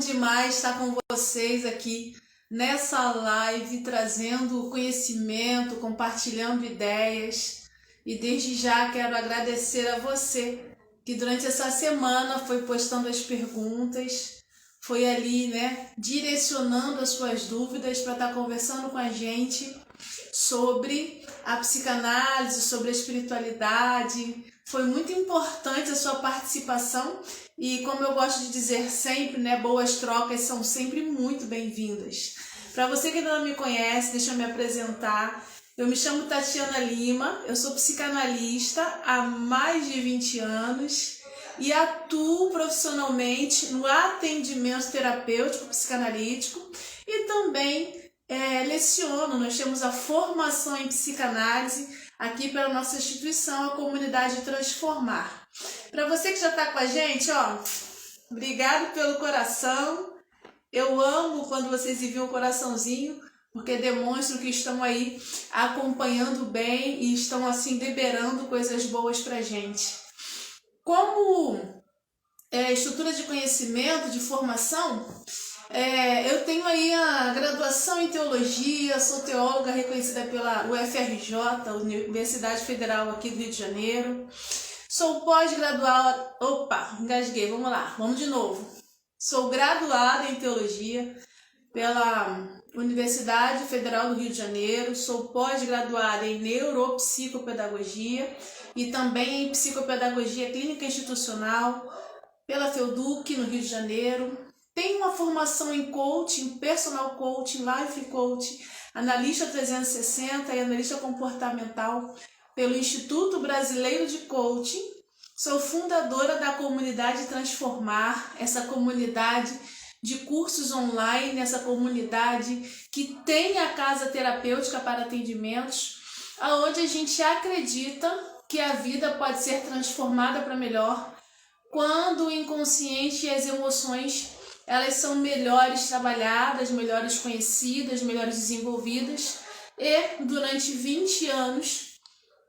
demais estar com vocês aqui nessa live, trazendo conhecimento, compartilhando ideias. E desde já quero agradecer a você que durante essa semana foi postando as perguntas, foi ali, direcionando as suas dúvidas para estar conversando com a gente sobre a psicanálise, sobre a espiritualidade. Foi muito importante a sua participação e, como eu gosto de dizer sempre, boas trocas são sempre muito bem-vindas. Para você que ainda não me conhece, deixa eu me apresentar. Eu me chamo Tatiana Lima, eu sou psicanalista há mais de 20 anos e atuo profissionalmente no atendimento terapêutico psicanalítico e também leciono. Nós temos a formação em psicanálise aqui pela nossa instituição, a Comunidade Transformar. Para você que já está com a gente, obrigado pelo coração. Eu amo quando vocês enviam um coraçãozinho, porque demonstram que estão aí acompanhando bem e estão assim liberando coisas boas para gente. Como estrutura de conhecimento, de formação, eu tenho aí a graduação em teologia, sou teóloga reconhecida pela UFRJ, Universidade Federal aqui do Rio de Janeiro. Sou pós-graduada, engasguei, vamos lá, vamos de novo. Sou graduada em teologia pela Universidade Federal do Rio de Janeiro, sou pós-graduada em neuropsicopedagogia e também em psicopedagogia clínica institucional pela FEUDUC no Rio de Janeiro. Tenho uma formação em coaching, personal coaching, life coaching, analista 360 e analista comportamental pelo Instituto Brasileiro de Coaching. Sou fundadora da Comunidade Transformar, essa comunidade de cursos online, essa comunidade que tem a casa terapêutica para atendimentos, onde a gente acredita que a vida pode ser transformada para melhor quando o inconsciente e as emoções elas são melhores trabalhadas, melhores conhecidas, melhores desenvolvidas. E durante 20 anos,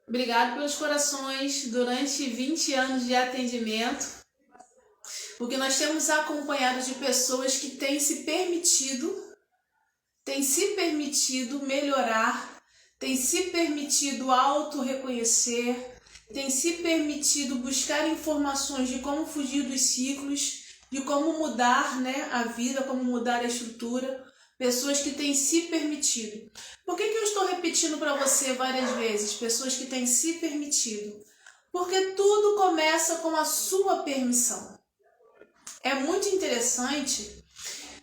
obrigado pelos corações, durante 20 anos de atendimento, o que nós temos acompanhado de pessoas que têm se permitido melhorar, têm se permitido auto-reconhecer, têm se permitido buscar informações de como fugir dos ciclos, de como mudar a vida, como mudar a estrutura. Pessoas que têm se permitido. Por que eu estou repetindo para você várias vezes? Pessoas que têm se permitido. Porque tudo começa com a sua permissão. É muito interessante,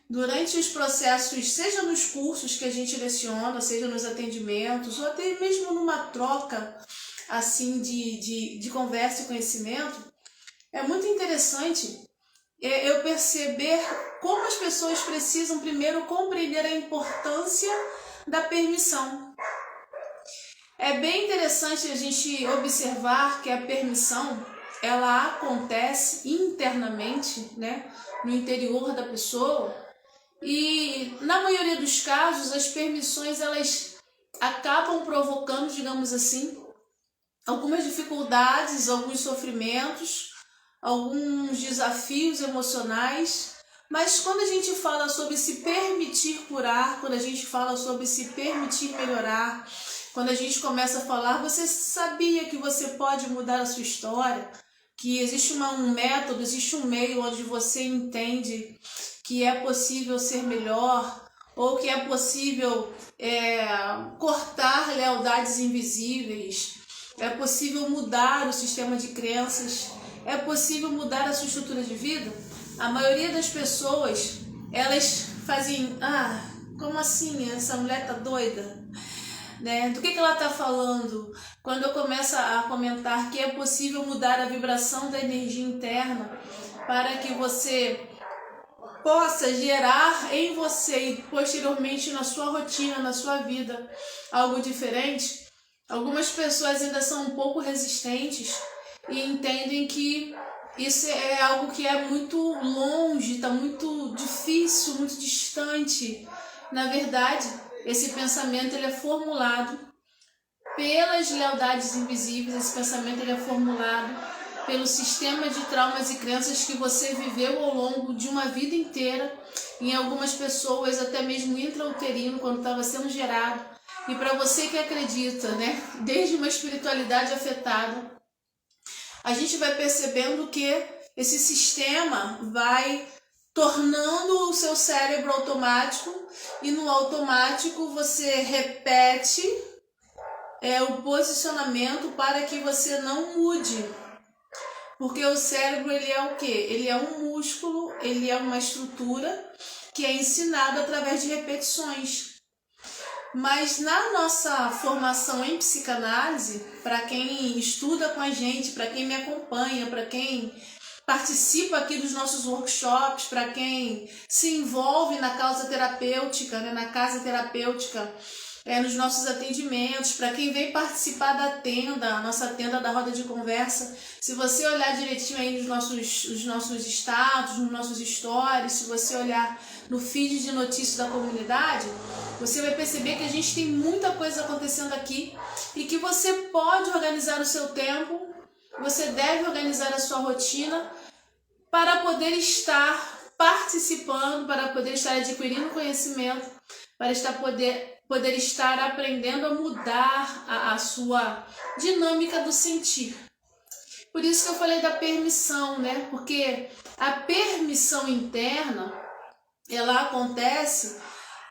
durante os processos, seja nos cursos que a gente leciona, seja nos atendimentos, ou até mesmo numa troca assim de conversa e conhecimento, é muito interessante eu perceber como as pessoas precisam primeiro compreender a importância da permissão. É bem interessante a gente observar que a permissão ela acontece internamente, no interior da pessoa, e na maioria dos casos as permissões elas acabam provocando, digamos assim, algumas dificuldades, alguns sofrimentos, alguns desafios emocionais. Mas quando a gente fala sobre se permitir curar, quando a gente fala sobre se permitir melhorar, quando a gente começa a falar, você sabia que você pode mudar a sua história, que existe um método, existe um meio onde você entende que é possível ser melhor, ou que é possível cortar lealdades invisíveis, é possível mudar o sistema de crenças, é possível mudar a sua estrutura de vida? A maioria das pessoas, elas fazem, como assim? Essa mulher tá doida? Do que ela tá falando? Quando eu começo a comentar que é possível mudar a vibração da energia interna para que você possa gerar em você e posteriormente na sua rotina, na sua vida, algo diferente, algumas pessoas ainda são um pouco resistentes e entendem que isso é algo que é muito longe, está muito difícil, muito distante. Na verdade, esse pensamento ele é formulado pelas lealdades invisíveis, esse pensamento ele é formulado pelo sistema de traumas e crenças que você viveu ao longo de uma vida inteira, em algumas pessoas até mesmo intrauterino, quando estava sendo gerado. E para você que acredita, né, desde uma espiritualidade afetada, a gente vai percebendo que esse sistema vai tornando o seu cérebro automático, e no automático você repete o posicionamento para que você não mude. Porque o cérebro, ele é o quê? Ele é um músculo, ele é uma estrutura que é ensinada através de repetições. Mas na nossa formação em psicanálise, para quem estuda com a gente, para quem me acompanha, para quem participa aqui dos nossos workshops, para quem se envolve na causa terapêutica, né, na casa terapêutica, nos nossos atendimentos, para quem vem participar da tenda, a nossa tenda da roda de conversa, se você olhar direitinho aí nos nossos status, nos nossos stories, se você olhar no feed de notícias da comunidade, você vai perceber que a gente tem muita coisa acontecendo aqui e que você pode organizar o seu tempo, você deve organizar a sua rotina para poder estar participando, para poder estar adquirindo conhecimento, para poder estar aprendendo a mudar a sua dinâmica do sentir. Por isso que eu falei da permissão, né? Porque a permissão interna, ela acontece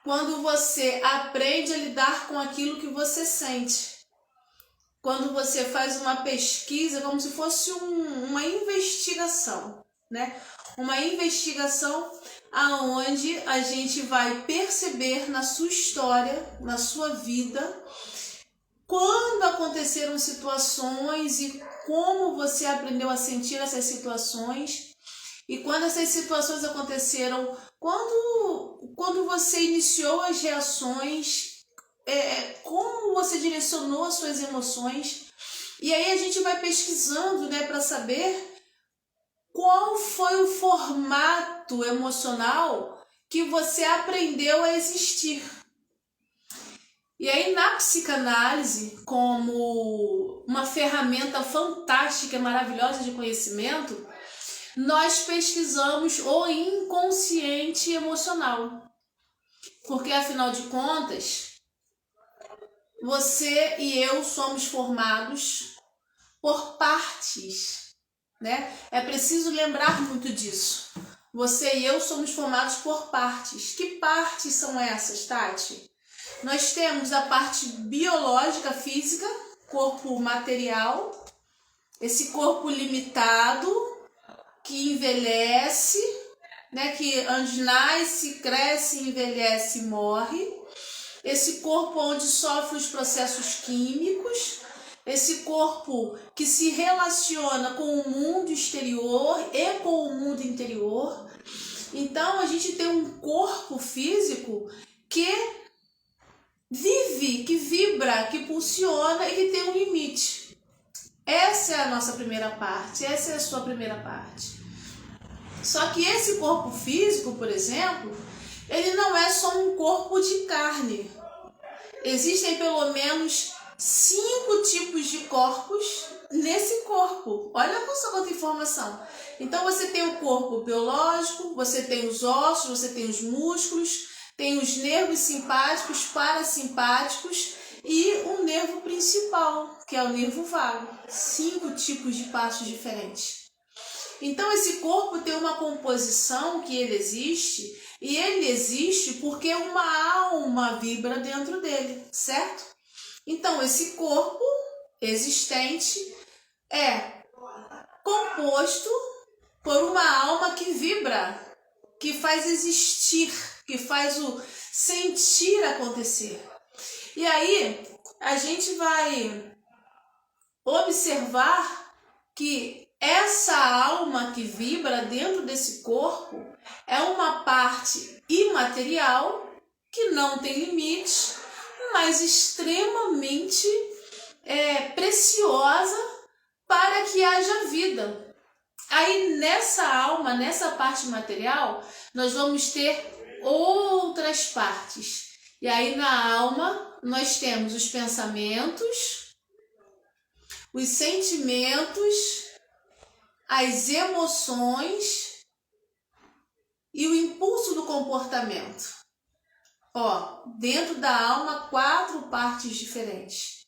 quando você aprende a lidar com aquilo que você sente. Quando você faz uma pesquisa, como se fosse uma investigação, né? Uma investigação aonde a gente vai perceber na sua história, na sua vida, quando aconteceram situações e como você aprendeu a sentir essas situações. E quando essas situações aconteceram, quando você iniciou as reações, como você direcionou as suas emoções. E aí a gente vai pesquisando, né, para saber qual foi o formato emocional que você aprendeu a existir. E aí na psicanálise, como uma ferramenta fantástica e maravilhosa de conhecimento, nós pesquisamos o inconsciente emocional. Porque afinal de contas, você e eu somos formados por partes, né? É preciso lembrar muito disso. Você e eu somos formados por partes. Que partes são essas, Tati? Nós temos a parte biológica, física, corpo material, esse corpo limitado, que envelhece, né? Que onde nasce, cresce, envelhece e morre. Esse corpo onde sofre os processos químicos, esse corpo que se relaciona com o mundo exterior e com o mundo interior. Então a gente tem um corpo físico que vive, que vibra, que pulsiona e que tem um limite. Essa é a nossa primeira parte, essa é a sua primeira parte. Só que esse corpo físico, por exemplo, ele não é só um corpo de carne. Existem pelo menos 5 tipos de corpos nesse corpo. Olha só quanta informação. Então você tem o corpo biológico, você tem os ossos, você tem os músculos, tem os nervos simpáticos, parasimpáticos e o nervo principal, que é o nervo vago. 5 tipos de passos diferentes. Então esse corpo tem uma composição que ele existe, e ele existe porque uma alma vibra dentro dele, certo? Então esse corpo existente é composto por uma alma que vibra, que faz existir, que faz o sentir acontecer. E aí a gente vai observar que essa alma que vibra dentro desse corpo é uma parte imaterial que não tem limite, mas extremamente preciosa para que haja vida. Aí nessa alma, nessa parte material, nós vamos ter outras partes. E aí na alma nós temos os pensamentos, os sentimentos as emoções e o impulso do comportamento. Ó, dentro da alma, 4 partes diferentes.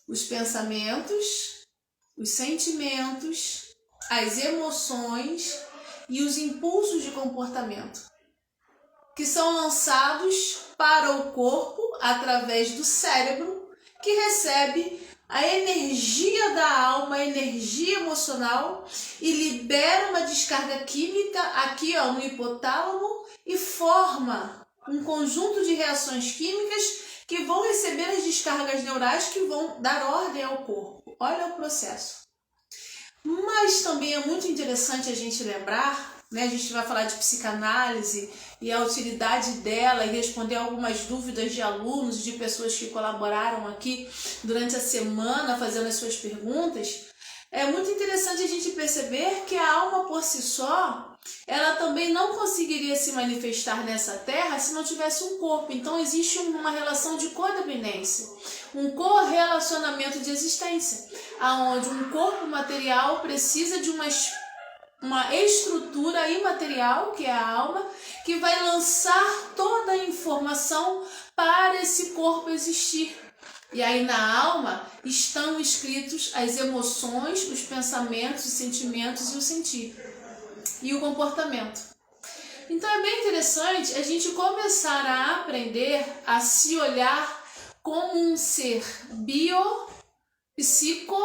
Os pensamentos, os sentimentos, as emoções e os impulsos de comportamento, que são lançados para o corpo através do cérebro, que recebe a energia da alma, a energia emocional, e libera uma descarga química aqui, ó, no hipotálamo, e forma um conjunto de reações químicas que vão receber as descargas neurais que vão dar ordem ao corpo. Olha o processo. Mas também é muito interessante a gente lembrar, né? A gente vai falar de psicanálise e a utilidade dela e responder algumas dúvidas de alunos, de pessoas que colaboraram aqui durante a semana fazendo as suas perguntas. É muito interessante a gente perceber que a alma por si só, ela também não conseguiria se manifestar nessa terra se não tivesse um corpo. Então existe uma relação de codependência, um correlacionamento de existência, aonde um corpo material precisa de uma estrutura imaterial, que é a alma, que vai lançar toda a informação para esse corpo existir. E aí na alma estão escritos as emoções, os pensamentos, os sentimentos e o sentir. E o comportamento. Então é bem interessante a gente começar a aprender a se olhar como um ser bio, psico,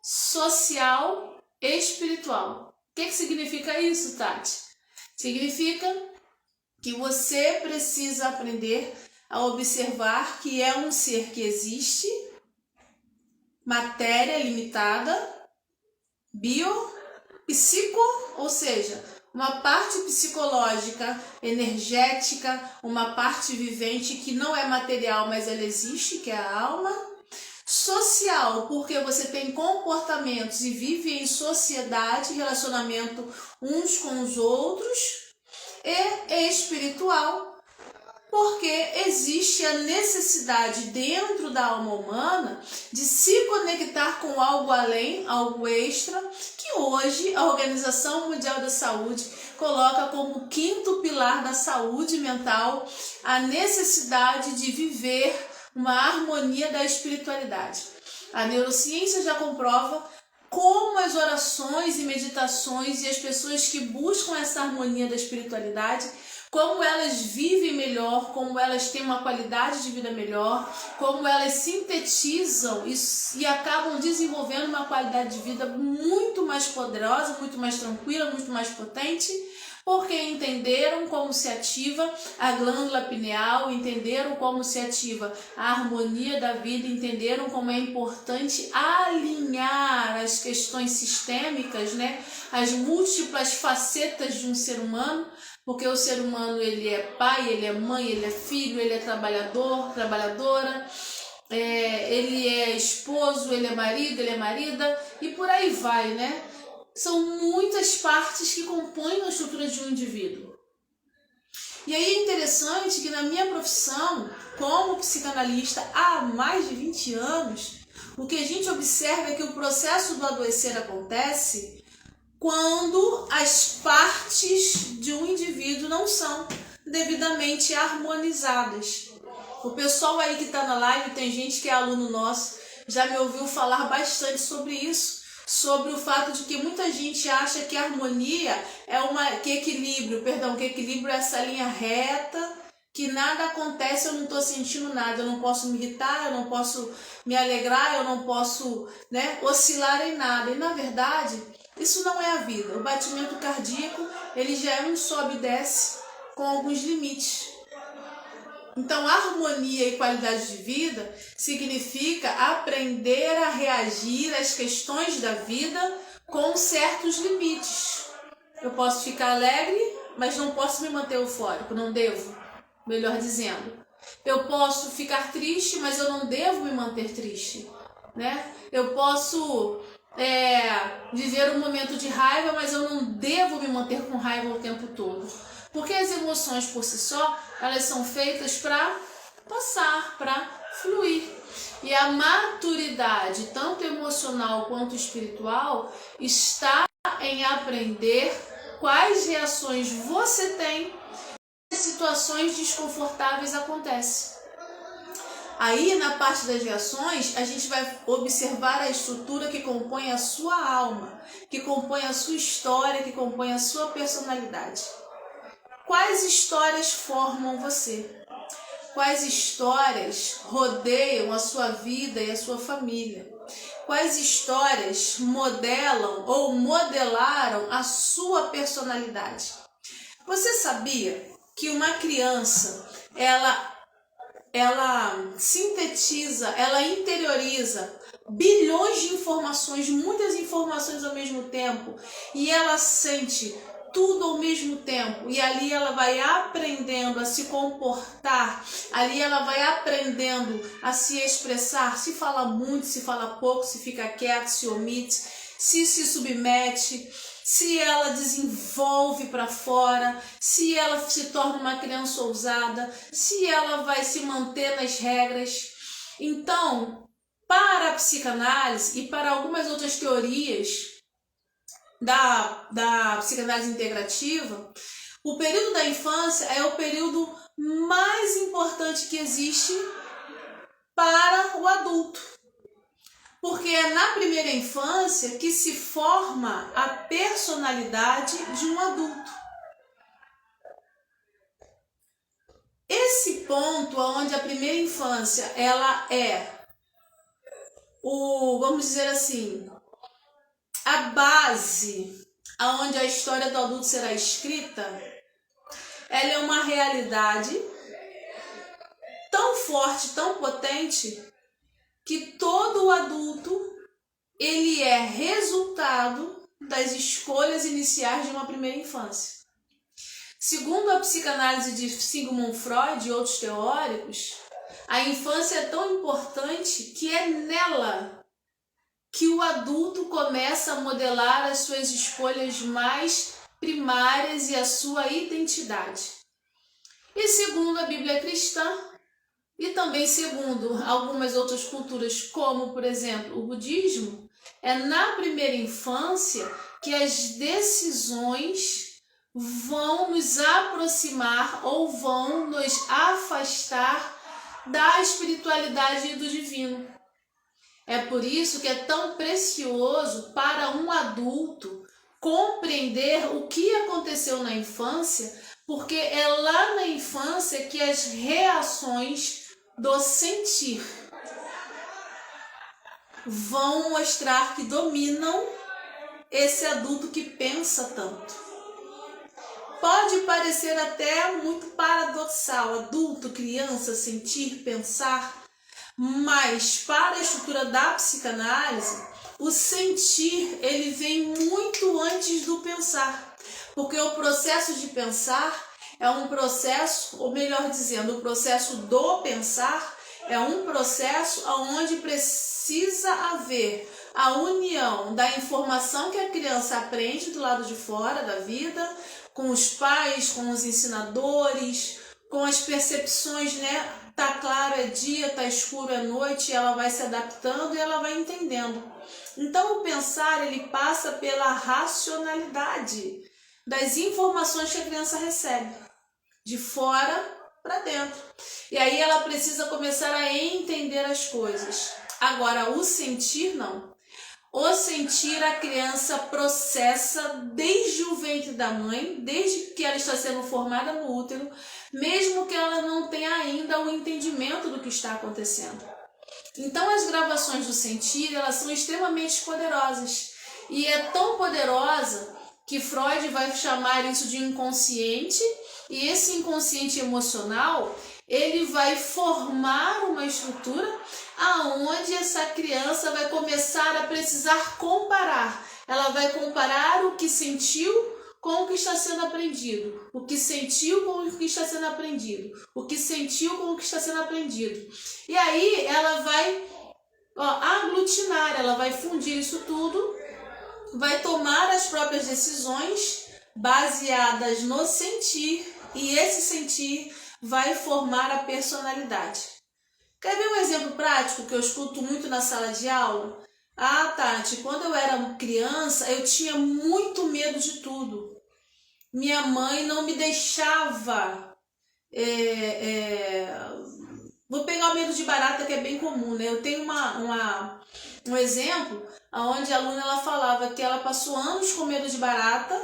social e espiritual. O que significa isso, Tati? Significa que você precisa aprender a observar que é um ser que existe, matéria limitada, bio, psico, ou seja, uma parte psicológica, energética, uma parte vivente que não é material, mas ela existe, que é a alma. Social, porque você tem comportamentos e vive em sociedade, relacionamento uns com os outros. E espiritual, porque existe a necessidade dentro da alma humana de se conectar com algo além, algo extra, que hoje a Organização Mundial da Saúde coloca como 5º pilar da saúde mental a necessidade de viver uma harmonia da espiritualidade. A neurociência já comprova como as orações e meditações e as pessoas que buscam essa harmonia da espiritualidade, como elas vivem melhor, como elas têm uma qualidade de vida melhor, como elas sintetizam e acabam desenvolvendo uma qualidade de vida muito mais poderosa, muito mais tranquila, muito mais potente, porque entenderam como se ativa a glândula pineal, entenderam como se ativa a harmonia da vida, entenderam como é importante alinhar as questões sistêmicas, né? As múltiplas facetas de um ser humano, porque o ser humano ele é pai, ele é mãe, ele é filho, ele é trabalhador, trabalhadora, ele é esposo, ele é marido, ele é marida e por aí vai, né? São muitas partes que compõem a estrutura de um indivíduo. E aí é interessante que na minha profissão, como psicanalista há mais de 20 anos, o que a gente observa é que o processo do adoecer acontece quando as partes de um indivíduo não são devidamente harmonizadas. O pessoal aí que está na live, tem gente que é aluno nosso, já me ouviu falar bastante sobre isso, sobre o fato de que muita gente acha que harmonia é que equilíbrio é essa linha reta, que nada acontece, eu não estou sentindo nada, eu não posso me irritar, eu não posso me alegrar, eu não posso, né, oscilar em nada. E na verdade, isso não é a vida. O batimento cardíaco, ele já é um sobe e desce com alguns limites. Então, harmonia e qualidade de vida significa aprender a reagir às questões da vida com certos limites. Eu posso ficar alegre, mas não posso me manter eufórico, não devo, melhor dizendo. Eu posso ficar triste, mas eu não devo me manter triste, né? Eu posso viver um momento de raiva, mas eu não devo me manter com raiva o tempo todo. Porque as emoções por si só, elas são feitas para passar, para fluir. E a maturidade, tanto emocional quanto espiritual, está em aprender quais reações você tem quando situações desconfortáveis acontecem. Aí, na parte das reações, a gente vai observar a estrutura que compõe a sua alma, que compõe a sua história, que compõe a sua personalidade. Quais histórias formam você? Quais histórias rodeiam a sua vida e a sua família? Quais histórias modelam ou modelaram a sua personalidade? Você sabia que uma criança, ela sintetiza, ela interioriza bilhões de informações, muitas informações ao mesmo tempo, e ela sente tudo ao mesmo tempo, e ali ela vai aprendendo a se comportar, ali ela vai aprendendo a se expressar, se fala muito, se fala pouco, se fica quieto, se omite, se submete, se ela desenvolve para fora, se ela se torna uma criança ousada, se ela vai se manter nas regras. Então, para a psicanálise e para algumas outras teorias da psicanálise integrativa, o período da infância é o período mais importante que existe para o adulto. Porque é na primeira infância que se forma a personalidade de um adulto. Esse ponto onde a primeira infância ela é vamos dizer assim, a base aonde a história do adulto será escrita, ela é uma realidade tão forte, tão potente, que todo adulto ele é resultado das escolhas iniciais de uma primeira infância. Segundo a psicanálise de Sigmund Freud e outros teóricos, a infância é tão importante que é nela que o adulto começa a modelar as suas escolhas mais primárias e a sua identidade. E segundo a Bíblia cristã, e também segundo algumas outras culturas, como por exemplo o budismo, é na primeira infância que as decisões vão nos aproximar ou vão nos afastar da espiritualidade e do divino. É por isso que é tão precioso para um adulto compreender o que aconteceu na infância, porque é lá na infância que as reações do sentir vão mostrar que dominam esse adulto que pensa tanto. Pode parecer até muito paradoxal, adulto, criança, sentir, pensar, mas para a estrutura da psicanálise, o sentir ele vem muito antes do pensar, porque o processo de pensar é um processo, ou melhor dizendo, o processo do pensar é um processo onde precisa haver a união da informação que a criança aprende do lado de fora da vida, com os pais, com os ensinadores, com as percepções, né? Tá claro é dia, tá escuro é noite, ela vai se adaptando e ela vai entendendo. Então o pensar ele passa pela racionalidade das informações que a criança recebe, de fora para dentro. E aí ela precisa começar a entender as coisas. Agora o sentir não. O sentir a criança processa desde o ventre da mãe, desde que ela está sendo formada no útero, mesmo que ela não tenha ainda o entendimento do que está acontecendo. Então as gravações do sentir, elas são extremamente poderosas. E é tão poderosa que Freud vai chamar isso de inconsciente, e esse inconsciente emocional, ele vai formar uma estrutura aonde essa criança vai começar a precisar comparar. Ela vai comparar o que sentiu com o que está sendo aprendido, o que sentiu com o que está sendo aprendido, o que sentiu com o que está sendo aprendido. E aí ela vai aglutinar, ela vai fundir isso tudo, vai tomar as próprias decisões baseadas no sentir, e esse sentir vai formar a personalidade. Quer ver um exemplo prático que eu escuto muito na sala de aula? Ah, Tati, quando eu era criança, eu tinha muito medo de tudo. Minha mãe não me deixava. Vou pegar o medo de barata, que é bem comum, né? Eu tenho um exemplo onde a aluna ela falava que ela passou anos com medo de barata,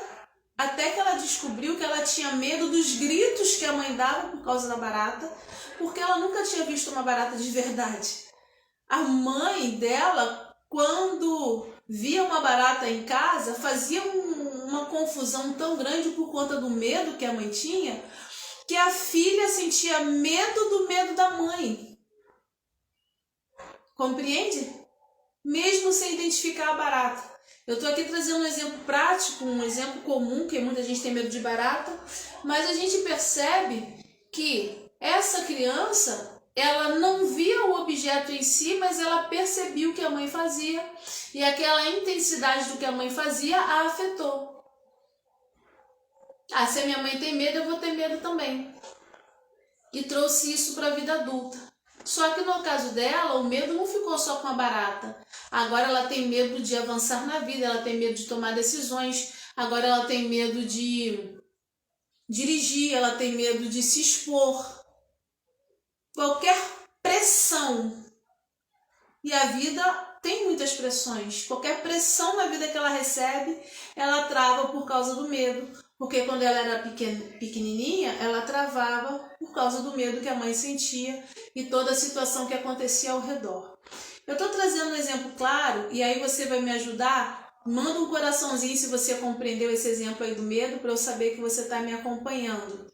até que ela descobriu que ela tinha medo dos gritos que a mãe dava por causa da barata, porque ela nunca tinha visto uma barata de verdade. A mãe dela, quando via uma barata em casa, fazia uma confusão tão grande por conta do medo que a mãe tinha, que a filha sentia medo do medo da mãe. Compreende? Mesmo sem identificar a barata. Eu estou aqui trazendo um exemplo prático, um exemplo comum, que muita gente tem medo de barata, mas a gente percebe que essa criança, ela não via o objeto em si, mas ela percebia o que a mãe fazia, e aquela intensidade do que a mãe fazia a afetou. Ah, se a minha mãe tem medo, eu vou ter medo também. E trouxe isso para a vida adulta. Só que no caso dela, o medo não ficou só com a barata. Agora ela tem medo de avançar na vida, ela tem medo de tomar decisões, agora ela tem medo de dirigir, ela tem medo de se expor. Qualquer pressão. E a vida tem muitas pressões. Qualquer pressão na vida que ela recebe, ela trava por causa do medo. Porque quando ela era pequenininha, ela travava por causa do medo que a mãe sentia e toda a situação que acontecia ao redor. Eu estou trazendo um exemplo claro e aí você vai me ajudar. Manda um coraçãozinho se você compreendeu esse exemplo aí do medo, para eu saber que você está me acompanhando.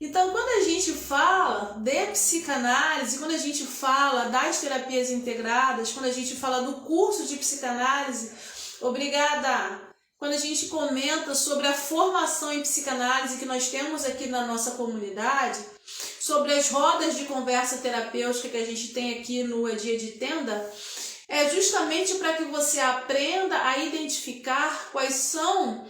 Então, quando a gente fala de psicanálise, quando a gente fala das terapias integradas, quando a gente fala do curso de psicanálise, obrigada! Quando a gente comenta sobre a formação em psicanálise que nós temos aqui na nossa comunidade, sobre as rodas de conversa terapêutica que a gente tem aqui no Dia de Tenda, é justamente para que você aprenda a identificar quais são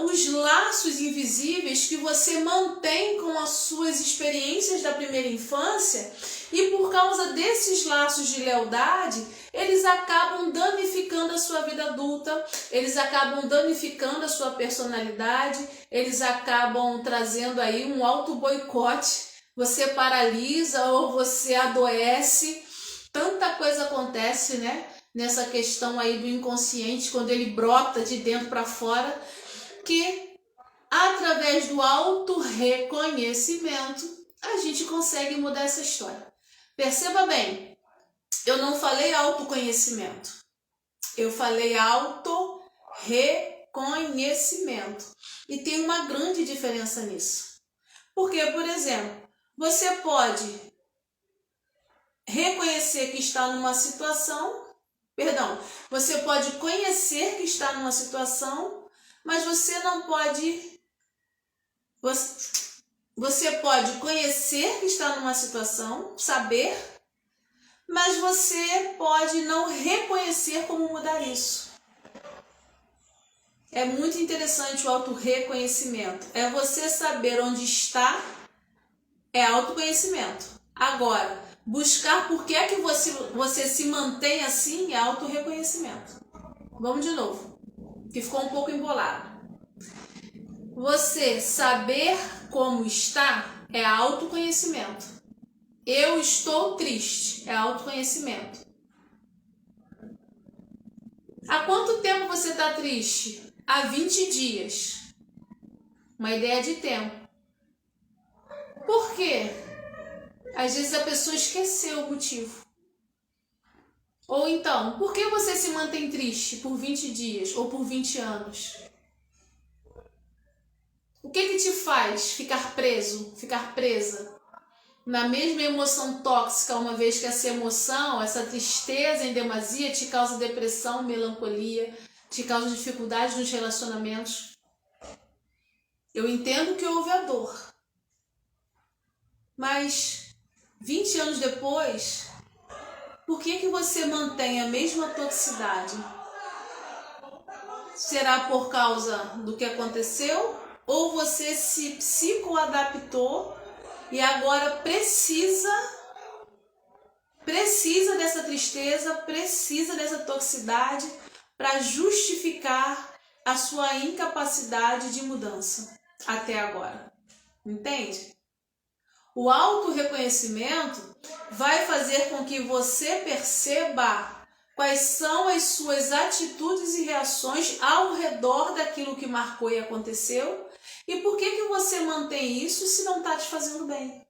os laços invisíveis que você mantém com as suas experiências da primeira infância, e por causa desses laços de lealdade, eles acabam danificando a sua vida adulta, eles acabam danificando a sua personalidade, eles acabam trazendo aí um auto-boicote, você paralisa ou você adoece, tanta coisa acontece, né? Nessa questão aí do inconsciente, quando ele brota de dentro para fora, que através do auto-reconhecimento a gente consegue mudar essa história. Perceba bem, eu não falei autoconhecimento, eu falei auto-reconhecimento. E tem uma grande diferença nisso. Porque, por exemplo, você pode reconhecer que está numa situação, você pode conhecer que está numa situação, mas você não pode. Você pode conhecer que está numa situação, saber, mas você pode não reconhecer como mudar isso. É muito interessante o auto-reconhecimento. É você saber onde está, é autoconhecimento. Agora, buscar por que é que você se mantém assim é auto-reconhecimento. Vamos de novo, que ficou um pouco embolado. Você saber como está é autoconhecimento. Eu estou triste é autoconhecimento. Há quanto tempo você está triste? Há 20 dias. Uma ideia de tempo. Por quê? Às vezes a pessoa esqueceu o motivo. Ou então, por que você se mantém triste por 20 dias ou por 20 anos? O que te faz ficar preso, ficar presa na mesma emoção tóxica, uma vez que essa emoção, essa tristeza em demasia te causa depressão, melancolia, te causa dificuldade nos relacionamentos? Eu entendo que houve a dor, mas 20 anos depois, por que você mantém a mesma toxicidade? Será por causa do que aconteceu? Ou você se psicoadaptou e agora precisa dessa tristeza, precisa dessa toxicidade para justificar a sua incapacidade de mudança até agora. Entende? O autorreconhecimento vai fazer com que você perceba quais são as suas atitudes e reações ao redor daquilo que marcou e aconteceu e por que você mantém isso se não está te fazendo bem.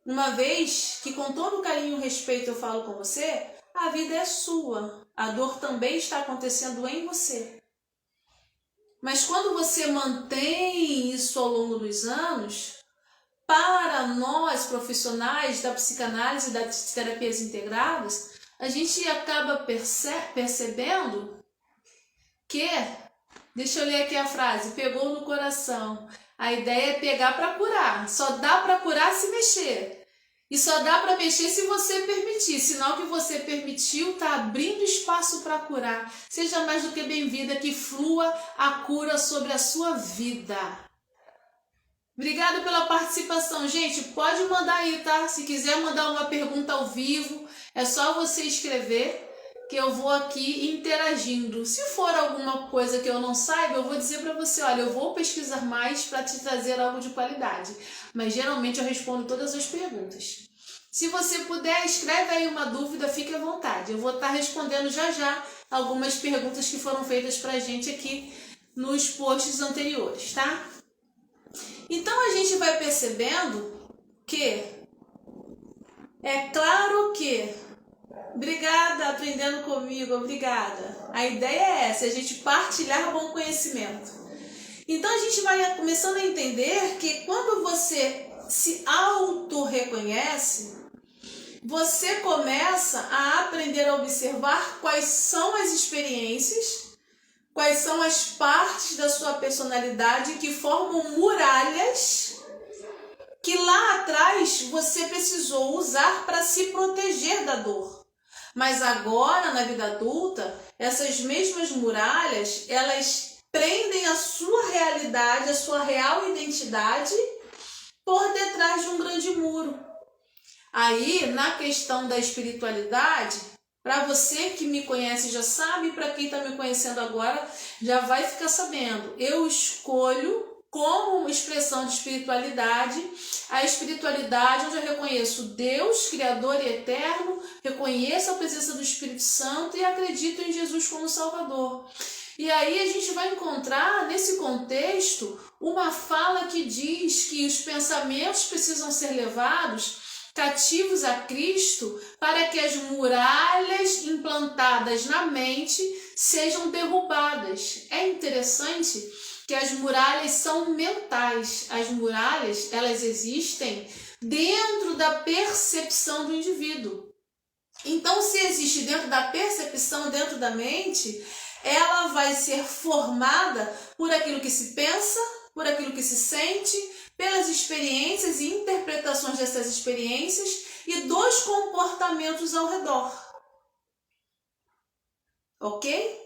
Uma vez que com todo carinho e respeito eu falo com você, a vida é sua, a dor também está acontecendo em você. Mas quando você mantém isso ao longo dos anos, para nós profissionais da psicanálise e das terapias integradas, a gente acaba percebendo que, deixa eu ler aqui a frase, pegou no coração. A ideia é pegar para curar, só dá para curar se mexer. E só dá para mexer se você permitir, sinal que você permitiu está abrindo espaço para curar. Seja mais do que bem-vinda, que flua a cura sobre a sua vida. Obrigada pela participação, gente. Pode mandar aí, tá? Se quiser mandar uma pergunta ao vivo, é só você escrever que eu vou aqui interagindo. Se for alguma coisa que eu não saiba, eu vou dizer para você, olha, eu vou pesquisar mais para te trazer algo de qualidade. Mas geralmente eu respondo todas as perguntas. Se você puder, escreve aí uma dúvida, fique à vontade. Eu vou estar respondendo já algumas perguntas que foram feitas para a gente aqui nos posts anteriores, tá? Então a gente vai percebendo que é claro que, obrigada, aprendendo comigo, obrigada. A ideia é essa, a gente partilhar bom conhecimento. Então a gente vai começando a entender que quando você se auto-reconhece, você começa a aprender a observar quais são as experiências, quais são as partes da sua personalidade que formam muralhas que lá atrás você precisou usar para se proteger da dor. Mas agora, na vida adulta, essas mesmas muralhas, elas prendem a sua realidade, a sua real identidade por detrás de um grande muro. Aí, na questão da espiritualidade, para você que me conhece já sabe, para quem está me conhecendo agora já vai ficar sabendo. Eu escolho como expressão de espiritualidade a espiritualidade onde eu reconheço Deus, Criador e Eterno, reconheço a presença do Espírito Santo e acredito em Jesus como Salvador. E aí a gente vai encontrar nesse contexto uma fala que diz que os pensamentos precisam ser levados cativos a Cristo para que as muralhas implantadas na mente sejam derrubadas. É interessante que as muralhas são mentais. As muralhas, elas existem dentro da percepção do indivíduo. Então, se existe dentro da percepção, dentro da mente, ela vai ser formada por aquilo que se pensa, por aquilo que se sente, pelas experiências e interpretações dessas experiências e dos comportamentos ao redor. Ok?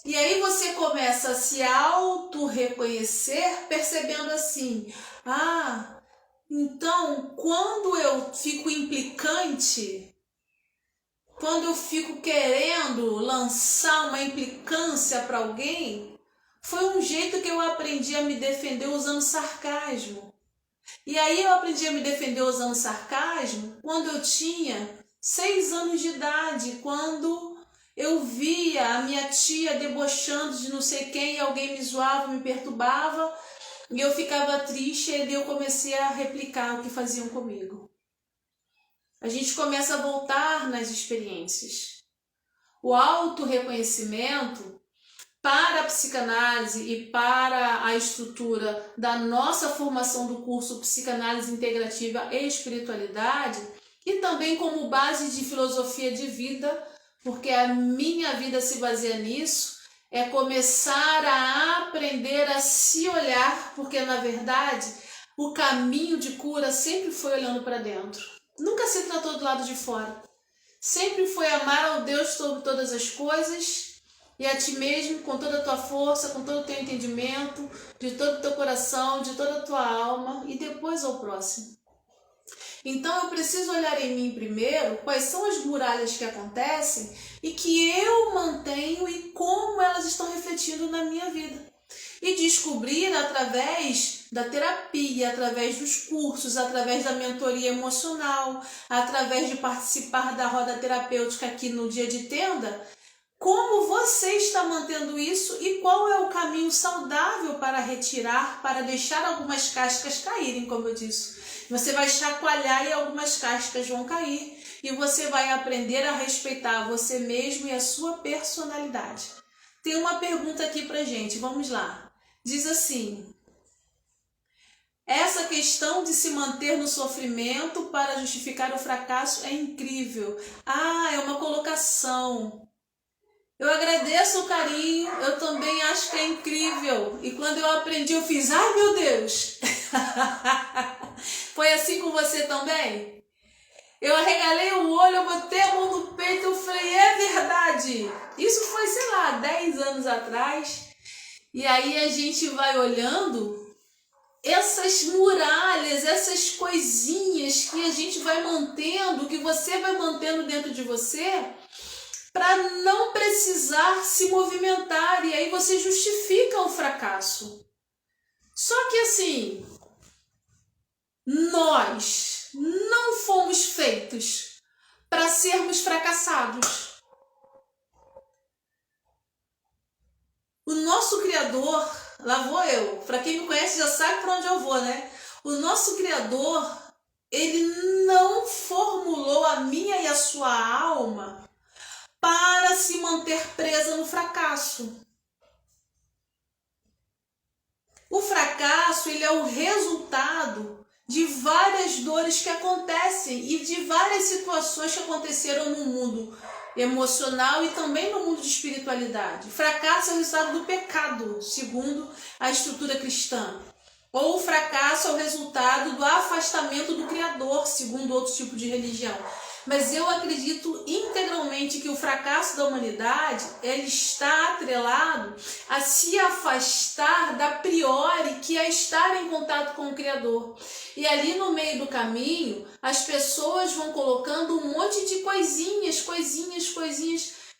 E aí você começa a se auto-reconhecer percebendo assim, então quando eu fico implicante, quando eu fico querendo lançar uma implicância para alguém, foi um jeito que eu aprendi a me defender usando sarcasmo. E aí eu aprendi a me defender usando sarcasmo quando eu tinha 6 anos de idade, quando eu via a minha tia debochando de não sei quem e alguém me zoava, me perturbava, e eu ficava triste e eu comecei a replicar o que faziam comigo. A gente começa a voltar nas experiências. O autorreconhecimento para a psicanálise e para a estrutura da nossa formação do curso Psicanálise Integrativa e Espiritualidade e também como base de filosofia de vida, porque a minha vida se baseia nisso, é começar a aprender a se olhar, porque na verdade o caminho de cura sempre foi olhando para dentro. Nunca se tratou do lado de fora. Sempre foi amar ao Deus sobre todas as coisas e a ti mesmo com toda a tua força, com todo o teu entendimento, de todo o teu coração, de toda a tua alma e depois ao próximo. Então eu preciso olhar em mim primeiro quais são as muralhas que acontecem e que eu mantenho e como elas estão refletindo na minha vida. E descobrir através da terapia, através dos cursos, através da mentoria emocional, através de participar da roda terapêutica aqui no Dia de Tenda, como você está mantendo isso e qual é o caminho saudável para retirar, para deixar algumas cascas caírem, como eu disse. Você vai chacoalhar e algumas cascas vão cair e você vai aprender a respeitar você mesmo e a sua personalidade. Tem uma pergunta aqui pra gente, vamos lá. Diz assim: essa questão de se manter no sofrimento para justificar o fracasso é incrível. Ah, é uma colocação. Eu agradeço o carinho, eu também acho que é incrível. E quando eu aprendi, eu fiz, ai meu Deus! Foi assim com você também? Eu arregalei o olho, eu botei a mão no peito, eu falei, é verdade. Isso foi, sei lá, 10 anos atrás. E aí a gente vai olhando essas muralhas, essas coisinhas que a gente vai mantendo, que você vai mantendo dentro de você, para não precisar se movimentar. E aí você justifica o fracasso. Só que assim, nós não fomos feitos para sermos fracassados. O nosso Criador, lá vou eu, para quem me conhece já sabe para onde eu vou, né? O nosso Criador, ele não formulou a minha e a sua alma para se manter presa no fracasso. O fracasso, ele é o resultado de várias dores que acontecem e de várias situações que aconteceram no mundo emocional e também no mundo de espiritualidade. Fracasso é o resultado do pecado, segundo a estrutura cristã. Ou o fracasso é o resultado do afastamento do Criador, segundo outro tipo de religião. Mas eu acredito integralmente que o fracasso da humanidade, ele está atrelado a se afastar da priori, que é estar em contato com o Criador. E ali no meio do caminho, as pessoas vão colocando um monte de coisinhas.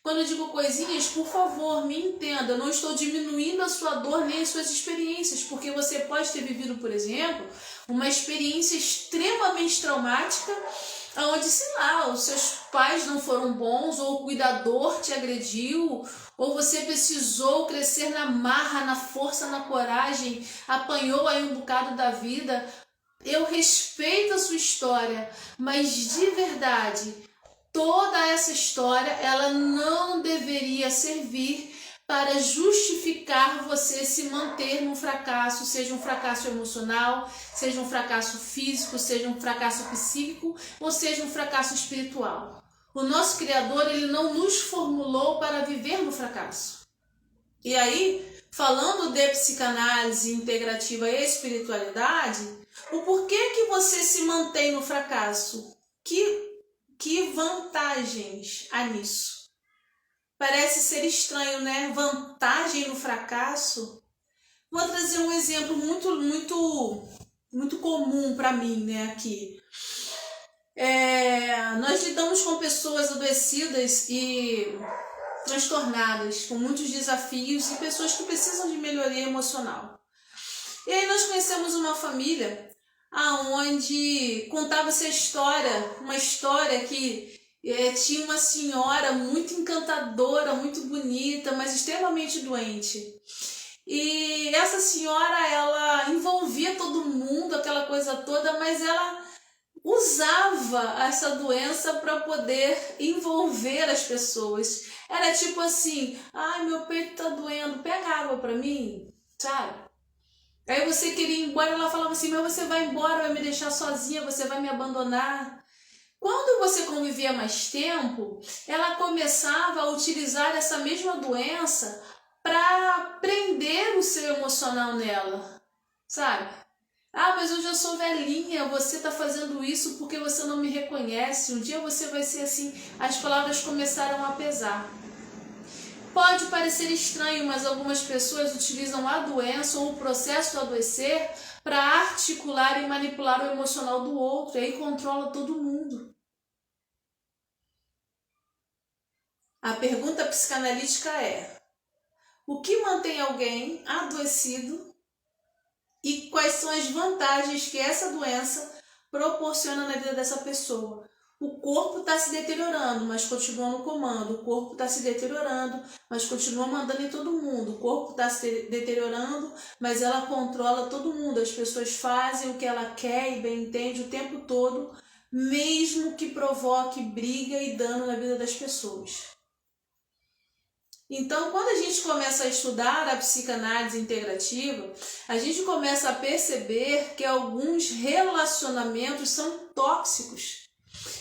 Quando eu digo coisinhas, por favor, me entenda, eu não estou diminuindo a sua dor nem as suas experiências, porque você pode ter vivido, por exemplo, uma experiência extremamente traumática, onde, sei lá, os seus pais não foram bons, ou o cuidador te agrediu, ou você precisou crescer na marra, na força, na coragem, apanhou aí um bocado da vida. Eu respeito a sua história, mas de verdade, toda essa história, ela não deveria servir para justificar você se manter num fracasso, seja um fracasso emocional, seja um fracasso físico, seja um fracasso psíquico, ou seja um fracasso espiritual. O nosso Criador, ele não nos formulou para viver no fracasso. E aí, falando de psicanálise integrativa e espiritualidade, o porquê que você se mantém no fracasso? Que vantagens há nisso? Parece ser estranho, né? Vantagem no fracasso. Vou trazer um exemplo muito comum para mim, né? Aqui. Nós lidamos com pessoas adoecidas e transtornadas, com muitos desafios e pessoas que precisam de melhoria emocional. E aí nós conhecemos uma família aonde contava-se a história, uma história que tinha uma senhora muito encantadora, muito bonita, mas extremamente doente. E essa senhora, ela envolvia todo mundo, aquela coisa toda, mas ela usava essa doença para poder envolver as pessoas. Era tipo assim, ai, meu peito tá doendo, pega água para mim, sabe? Aí você queria ir embora, ela falava assim, mas você vai embora, vai me deixar sozinha, você vai me abandonar. Quando você convivia mais tempo, ela começava a utilizar essa mesma doença para prender o seu emocional nela, sabe? Ah, mas hoje eu sou velhinha, você está fazendo isso porque você não me reconhece, um dia você vai ser assim. As palavras começaram a pesar. Pode parecer estranho, mas algumas pessoas utilizam a doença ou o processo do adoecer para articular e manipular o emocional do outro, e aí controla todo mundo. A pergunta psicanalítica é: o que mantém alguém adoecido e quais são as vantagens que essa doença proporciona na vida dessa pessoa? O corpo está se deteriorando, mas continua no comando. O corpo está se deteriorando, mas continua mandando em todo mundo. O corpo está se deteriorando, mas ela controla todo mundo. As pessoas fazem o que ela quer e bem entende o tempo todo, mesmo que provoque briga e dano na vida das pessoas. Então, quando a gente começa a estudar a psicanálise integrativa, a gente começa a perceber que alguns relacionamentos são tóxicos.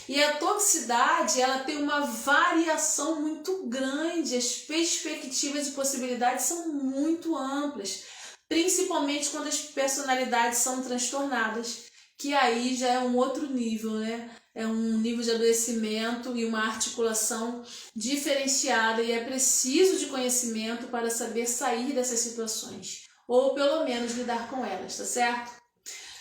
E a toxicidade, ela tem uma variação muito grande, as perspectivas e possibilidades são muito amplas, principalmente quando as personalidades são transtornadas, que aí já é um outro nível, né? É um nível de adoecimento e uma articulação diferenciada, e é preciso de conhecimento para saber sair dessas situações, ou pelo menos lidar com elas, tá certo?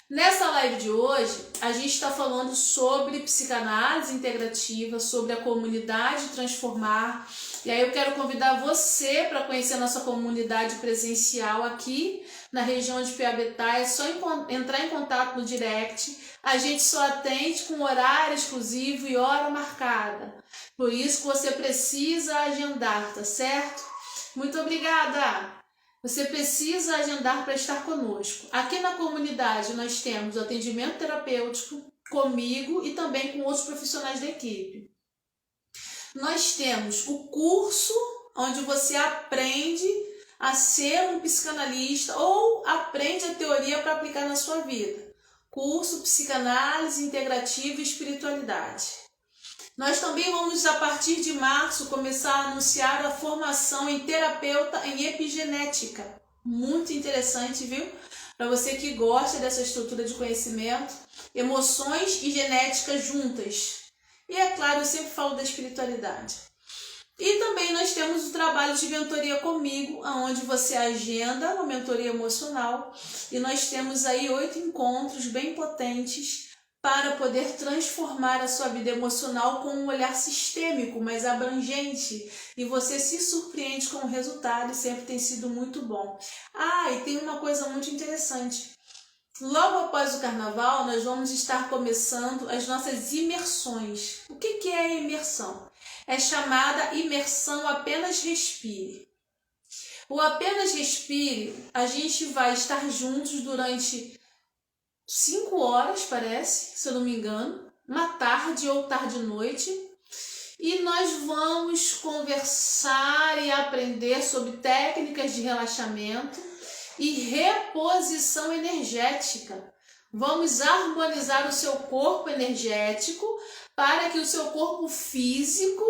Nessa live de hoje, a gente está falando sobre psicanálise integrativa, sobre a comunidade Transformar. E aí eu quero convidar você para conhecer a nossa comunidade presencial aqui na região de Piabetá. É só entrar em contato no direct. A gente só atende com horário exclusivo e hora marcada. Por isso que você precisa agendar, tá certo? Muito obrigada! Você precisa agendar para estar conosco. Aqui na comunidade nós temos o atendimento terapêutico comigo e também com outros profissionais da equipe. Nós temos o curso onde você aprende a ser um psicanalista ou aprende a teoria para aplicar na sua vida. Curso Psicanálise Integrativa e Espiritualidade. Nós também vamos, a partir de março, começar a anunciar a formação em terapeuta em epigenética. Muito interessante, viu? Para você que gosta dessa estrutura de conhecimento, emoções e genética juntas. E é claro, eu sempre falo da espiritualidade. E também nós temos o trabalho de mentoria comigo, onde você agenda uma mentoria emocional. E nós temos aí 8 encontros bem potentes para poder transformar a sua vida emocional com um olhar sistêmico, mais abrangente. E você se surpreende com o resultado e sempre tem sido muito bom. E tem uma coisa muito interessante. Logo após o carnaval, nós vamos estar começando as nossas imersões. O que é a imersão? É chamada imersão Apenas Respire. O Apenas Respire, a gente vai estar juntos durante 5 horas, parece, se eu não me engano, uma tarde ou tarde-noite, e nós vamos conversar e aprender sobre técnicas de relaxamento e reposição energética. Vamos harmonizar o seu corpo energético para que o seu corpo físico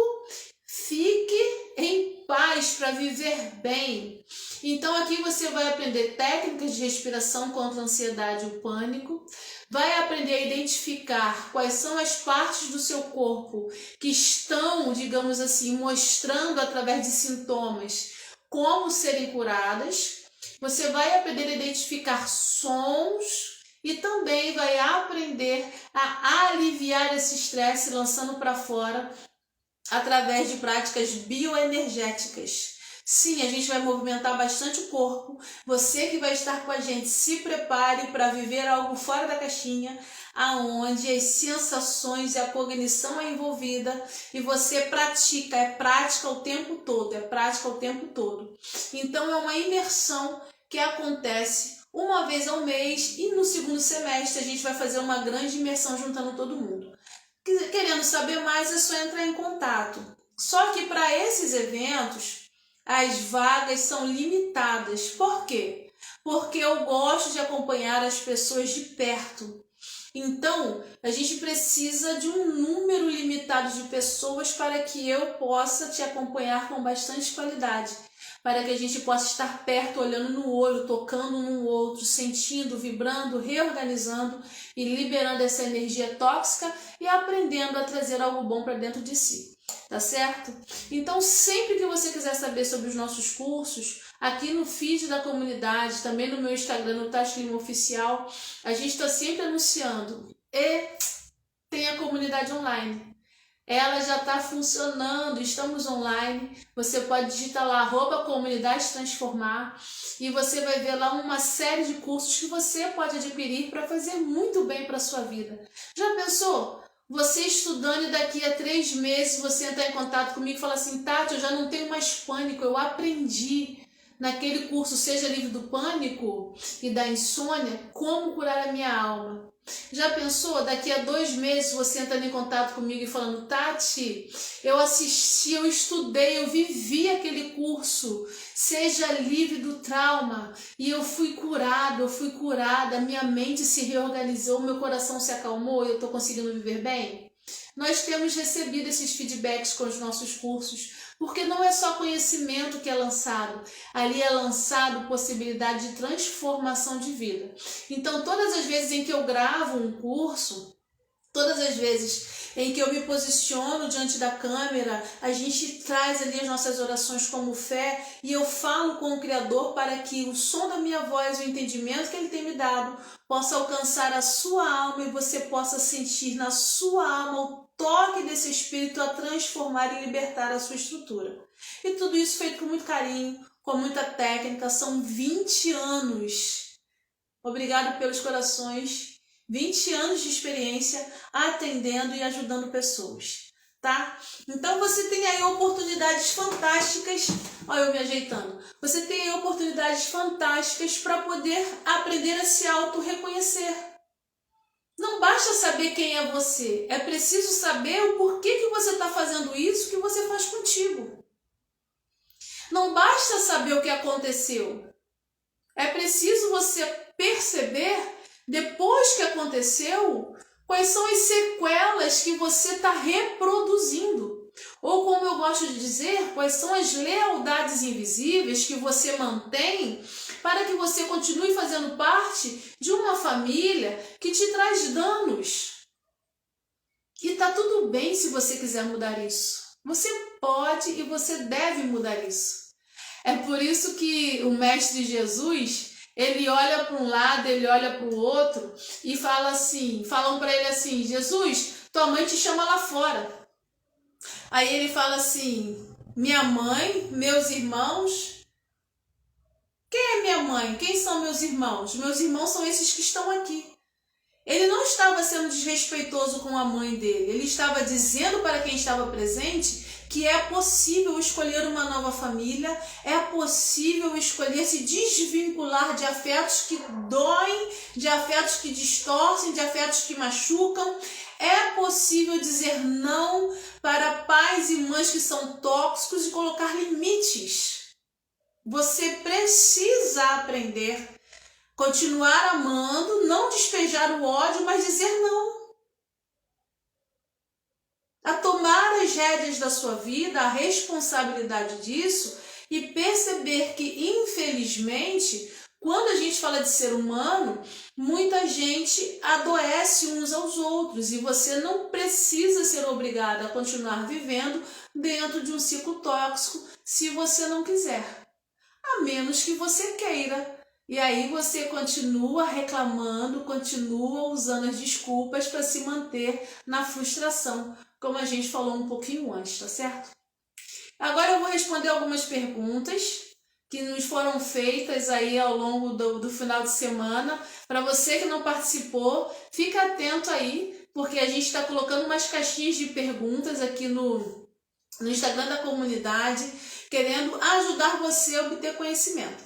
fique em paz para viver bem. Então aqui você vai aprender técnicas de respiração contra a ansiedade e o pânico, vai aprender a identificar quais são as partes do seu corpo que estão, digamos assim, mostrando através de sintomas como serem curadas. Você vai aprender a identificar sons e também vai aprender a aliviar esse estresse lançando para fora através de práticas bioenergéticas. Sim, a gente vai movimentar bastante o corpo. Você que vai estar com a gente, se prepare para viver algo fora da caixinha, aonde as sensações e a cognição é envolvida e você pratica, é prática o tempo todo, Então é uma imersão que acontece uma vez ao mês e no segundo semestre a gente vai fazer uma grande imersão juntando todo mundo. Querendo saber mais, é só entrar em contato. Só que para esses eventos, as vagas são limitadas. Por quê? Porque eu gosto de acompanhar as pessoas de perto. Então, a gente precisa de um número limitado de pessoas para que eu possa te acompanhar com bastante qualidade. Para que a gente possa estar perto, olhando no olho, tocando um no outro, sentindo, vibrando, reorganizando e liberando essa energia tóxica e aprendendo a trazer algo bom para dentro de si. tá certo? Então, sempre que você quiser saber sobre os nossos cursos, aqui no feed da comunidade, também no meu Instagram, no Tati Lima Oficial, a gente está sempre anunciando. E tem a comunidade online. Ela já está funcionando, estamos online. Você pode digitar lá @comunidade transformar e você vai ver lá uma série de cursos que você pode adquirir para fazer muito bem para a sua vida. Já pensou? Você estudando e daqui a 3 meses você entrar em contato comigo e falar assim: Tati, eu já não tenho mais pânico, eu aprendi naquele curso Seja Livre do Pânico e da Insônia como curar a minha alma. Já pensou, daqui a 2 meses você entrando em contato comigo e falando: Tati, eu assisti, eu estudei, eu vivi aquele curso, Seja Livre do Trauma, e eu fui curada, minha mente se reorganizou, meu coração se acalmou e eu estou conseguindo viver bem? Nós temos recebido esses feedbacks com os nossos cursos, porque não é só conhecimento que é lançado, ali é lançado possibilidade de transformação de vida. Então, todas as vezes em que eu gravo um curso, todas as vezes em que eu me posiciono diante da câmera, a gente traz ali as nossas orações como fé e eu falo com o Criador para que o som da minha voz, o entendimento que Ele tem me dado, possa alcançar a sua alma e você possa sentir na sua alma o toque desse Espírito a transformar e libertar a sua estrutura. E tudo isso feito com muito carinho, com muita técnica, são 20 anos. Obrigado pelos corações. 20 anos de experiência atendendo e ajudando pessoas, tá? Então você tem aí oportunidades fantásticas, olha eu me ajeitando, você tem aí oportunidades fantásticas para poder aprender a se auto-reconhecer. Não basta saber quem é você, é preciso saber o porquê que você está fazendo isso que você faz contigo. Não basta saber o que aconteceu, é preciso você perceber depois que aconteceu, quais são as sequelas que você está reproduzindo? Ou como eu gosto de dizer, quais são as lealdades invisíveis que você mantém para que você continue fazendo parte de uma família que te traz danos? E tá tudo bem se você quiser mudar isso. Você pode e você deve mudar isso. É por isso que o Mestre Jesus, ele olha para um lado, ele olha para o outro e fala assim, falam para ele assim: Jesus, tua mãe te chama lá fora. Aí ele fala assim: minha mãe, meus irmãos. Quem é minha mãe? Quem são meus irmãos? Meus irmãos são esses que estão aqui. Ele não estava sendo desrespeitoso com a mãe dele, ele estava dizendo para quem estava presente que é possível escolher uma nova família, é possível escolher se desvincular de afetos que doem, de afetos que distorcem, de afetos que machucam. É possível dizer não para pais e mães que são tóxicos e colocar limites. Você precisa aprender, continuar amando, não despejar o ódio, mas dizer não. A tomar as rédeas da sua vida, a responsabilidade disso e perceber que, infelizmente, quando a gente fala de ser humano, muita gente adoece uns aos outros e você não precisa ser obrigado a continuar vivendo dentro de um ciclo tóxico se você não quiser, a menos que você queira. E aí você continua reclamando, continua usando as desculpas para se manter na frustração, como a gente falou um pouquinho antes, tá certo? Agora eu vou responder algumas perguntas que nos foram feitas aí ao longo do final de semana. Para você que não participou, fica atento aí, porque a gente está colocando umas caixinhas de perguntas aqui no Instagram da comunidade, querendo ajudar você a obter conhecimento.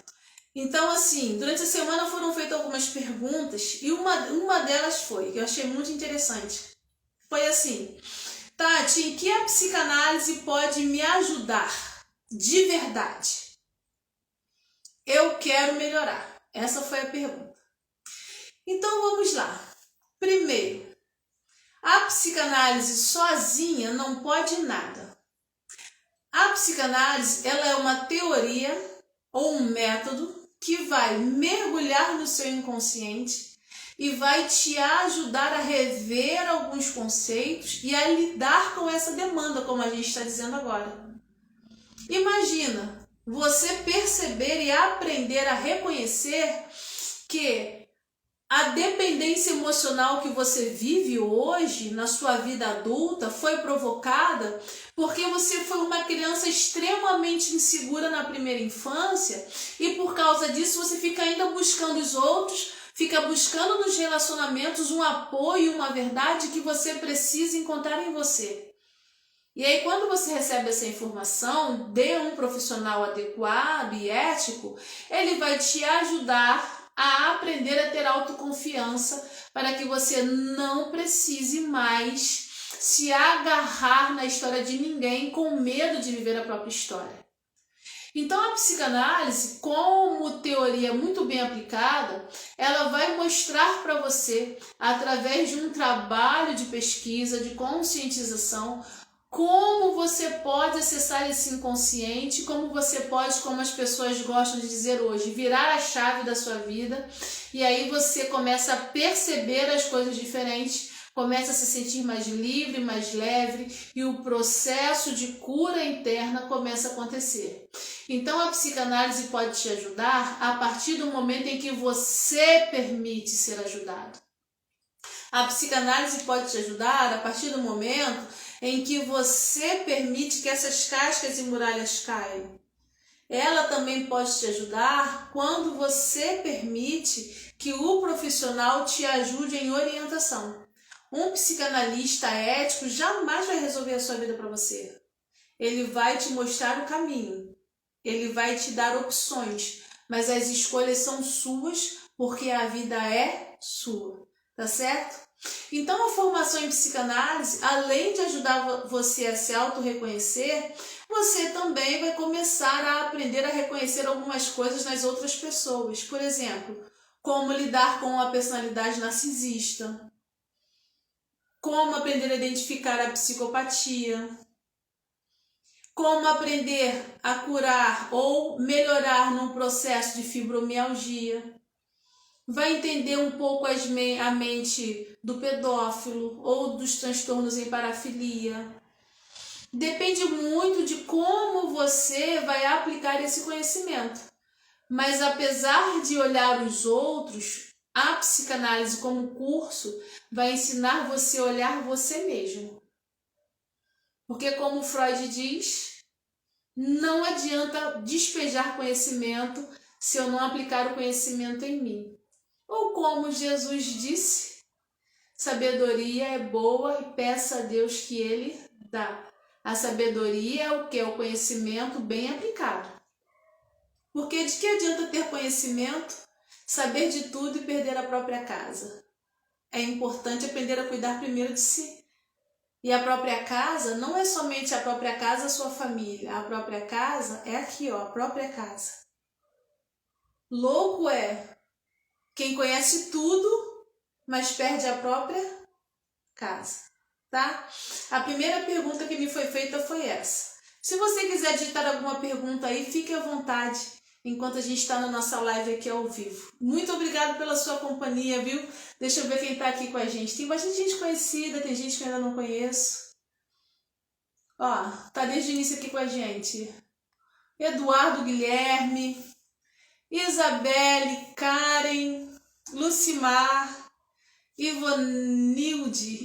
Então, assim, durante a semana foram feitas algumas perguntas e uma delas foi, que eu achei muito interessante, foi assim: Tati, em que a psicanálise pode me ajudar de verdade? Eu quero melhorar. Essa foi a pergunta. Então, vamos lá. Primeiro, a psicanálise sozinha não pode nada. A psicanálise, ela é uma teoria ou um método que vai mergulhar no seu inconsciente e vai te ajudar a rever alguns conceitos e a lidar com essa demanda, como a gente está dizendo agora. Imagina você perceber e aprender a reconhecer que a dependência emocional que você vive hoje na sua vida adulta foi provocada porque você foi uma criança extremamente insegura na primeira infância e por causa disso você fica ainda buscando os outros, fica buscando nos relacionamentos um apoio, uma verdade que você precisa encontrar em você. E aí, quando você recebe essa informação de um profissional adequado e ético, ele vai te ajudar a aprender a ter autoconfiança para que você não precise mais se agarrar na história de ninguém com medo de viver a própria história. Então, a psicanálise, como teoria muito bem aplicada, ela vai mostrar para você, através de um trabalho de pesquisa, de conscientização, como você pode acessar esse inconsciente, como você pode, como as pessoas gostam de dizer hoje, virar a chave da sua vida, e aí você começa a perceber as coisas diferentes, começa a se sentir mais livre, mais leve, e o processo de cura interna começa a acontecer. Então a psicanálise pode te ajudar a partir do momento em que você permite ser ajudado. A psicanálise pode te ajudar a partir do momento em que você permite que essas cascas e muralhas caiam. Ela também pode te ajudar quando você permite que o profissional te ajude em orientação. Um psicanalista ético jamais vai resolver a sua vida para você. Ele vai te mostrar o caminho. Ele vai te dar opções, mas as escolhas são suas porque a vida é sua, tá certo? Então a formação em psicanálise, além de ajudar você a se auto-reconhecer, você também vai começar a aprender a reconhecer algumas coisas nas outras pessoas. Por exemplo, como lidar com a personalidade narcisista, como aprender a identificar a psicopatia, como aprender a curar ou melhorar num processo de fibromialgia. Vai entender um pouco a mente do pedófilo ou dos transtornos em parafilia. Depende muito de como você vai aplicar esse conhecimento. Mas apesar de olhar os outros, a psicanálise como curso vai ensinar você a olhar você mesmo. Porque como Freud diz, não adianta despejar conhecimento se eu não aplicar o conhecimento em mim. Ou como Jesus disse, sabedoria é boa e peça a Deus que Ele dá. A sabedoria é o que? O conhecimento bem aplicado. Porque de que adianta ter conhecimento, saber de tudo e perder a própria casa? É importante aprender a cuidar primeiro de si. E a própria casa não é somente a própria casa, a sua família. A própria casa é aqui, ó, a própria casa. Louco é quem conhece tudo, mas perde a própria casa, tá? A primeira pergunta que me foi feita foi essa. Se você quiser digitar alguma pergunta aí, fique à vontade, enquanto a gente está na nossa live aqui ao vivo. Muito obrigada pela sua companhia, viu? Deixa eu ver quem está aqui com a gente. Tem bastante gente conhecida, tem gente que eu ainda não conheço. Ó, tá desde o início aqui com a gente. Eduardo Guilherme, Isabelle, Karen, Lucimar, Ivonilde,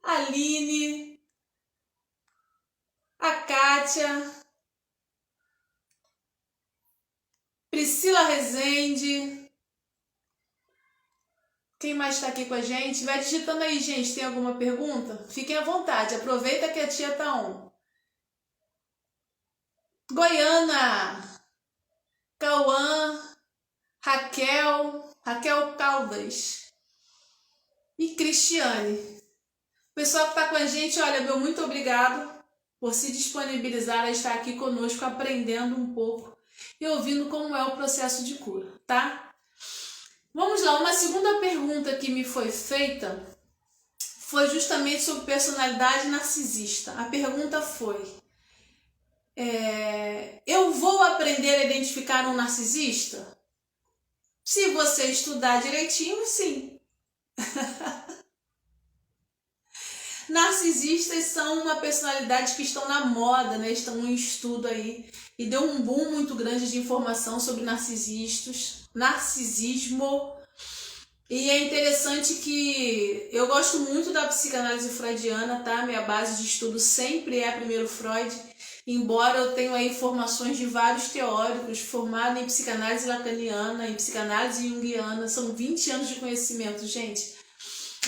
Aline, a Kátia, Priscila Rezende. Quem mais está aqui com a gente? Vai digitando aí, gente. Tem alguma pergunta? Fiquem à vontade. Aproveita que a tia tá on. Goiana, Cauã, Raquel Caldas e Cristiane. O pessoal que está com a gente, olha, meu muito obrigado por se disponibilizar a estar aqui conosco, aprendendo um pouco e ouvindo como é o processo de cura, tá? Vamos lá, uma segunda pergunta que me foi feita foi justamente sobre personalidade narcisista. A pergunta foi: eu vou aprender a identificar um narcisista? Se você estudar direitinho, sim. Narcisistas são uma personalidade que estão na moda, né? Estão em estudo aí. E deu um boom muito grande de informação sobre narcisismo. E é interessante que eu gosto muito da psicanálise freudiana, tá? Minha base de estudo sempre é primeiro Freud, embora eu tenha aí informações de vários teóricos formados em psicanálise lacaniana, em psicanálise junguiana, são 20 anos de conhecimento, gente.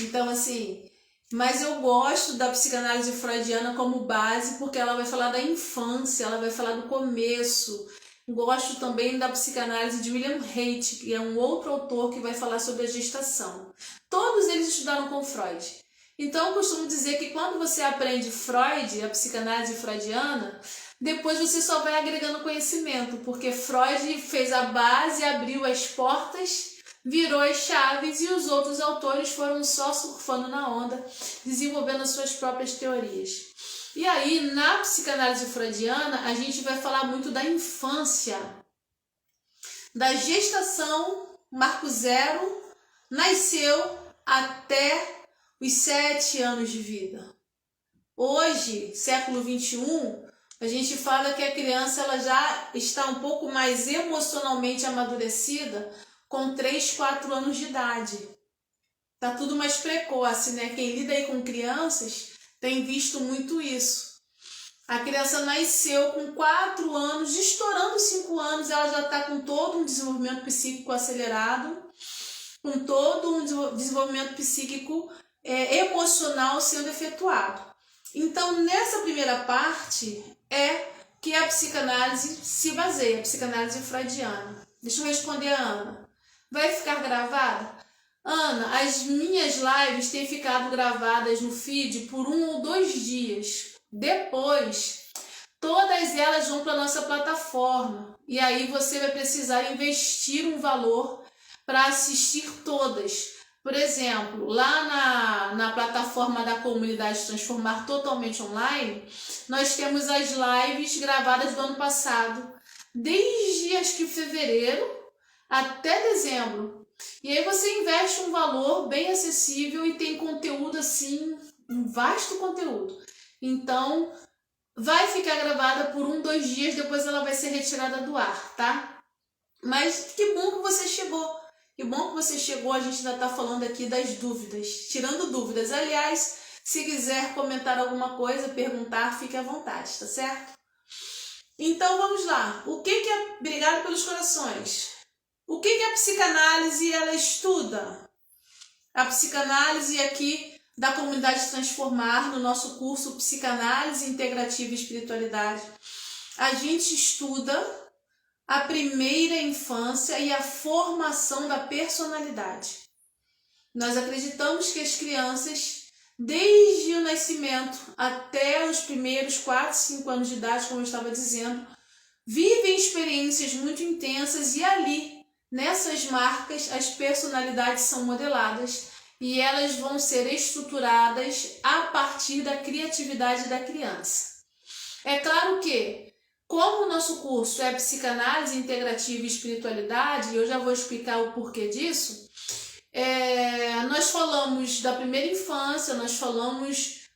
Então, assim, mas eu gosto da psicanálise freudiana como base porque ela vai falar da infância, ela vai falar do começo. Gosto também da psicanálise de William Haidt, que é um outro autor que vai falar sobre a gestação. Todos eles estudaram com Freud. Então, eu costumo dizer que quando você aprende Freud, a psicanálise freudiana, depois você só vai agregando conhecimento, porque Freud fez a base, abriu as portas, virou as chaves e os outros autores foram só surfando na onda, desenvolvendo as suas próprias teorias. E aí, na psicanálise freudiana, a gente vai falar muito da infância, da gestação, marco zero, nasceu até os 7 anos de vida. Hoje, século 21, a gente fala que a criança ela já está um pouco mais emocionalmente amadurecida com 3, 4 anos de idade. Tá tudo mais precoce, né? Quem lida aí com crianças tem visto muito isso. A criança nasceu com 4 anos, estourando 5 anos, ela já está com todo um desenvolvimento psíquico acelerado, com todo um desenvolvimento psíquico emocional sendo efetuado. Então, nessa primeira parte é que a psicanálise se baseia, a psicanálise freudiana. Deixa eu responder a Ana. Vai ficar gravada? Ana, as minhas lives têm ficado gravadas no feed por 1 ou 2 dias. Depois, todas elas vão para a nossa plataforma. E aí você vai precisar investir um valor para assistir todas. Por exemplo, lá na plataforma da comunidade Transformar Totalmente Online, nós temos as lives gravadas do ano passado, desde acho que fevereiro até dezembro. E aí você investe um valor bem acessível e tem conteúdo assim, um vasto conteúdo. Então, vai ficar gravada por 1, 2 dias, depois ela vai ser retirada do ar, tá? Mas que bom que você chegou. Que bom que você chegou, a gente ainda está falando aqui das dúvidas, tirando dúvidas. Aliás, se quiser comentar alguma coisa, perguntar, fique à vontade, tá certo? Então, vamos lá. O que é... Obrigado pelos corações. O que a psicanálise ela estuda? A psicanálise aqui da comunidade Transformar, no nosso curso Psicanálise Integrativa e Espiritualidade, a gente estuda a primeira infância e a formação da personalidade. Nós acreditamos que as crianças, desde o nascimento até os primeiros 4, 5 anos de idade, como eu estava dizendo, vivem experiências muito intensas e ali, nessas marcas, as personalidades são modeladas e elas vão ser estruturadas a partir da criatividade da criança. É claro que, como o nosso curso é Psicanálise Integrativa e Espiritualidade, e eu já vou explicar o porquê disso, nós falamos da primeira infância, nós falamos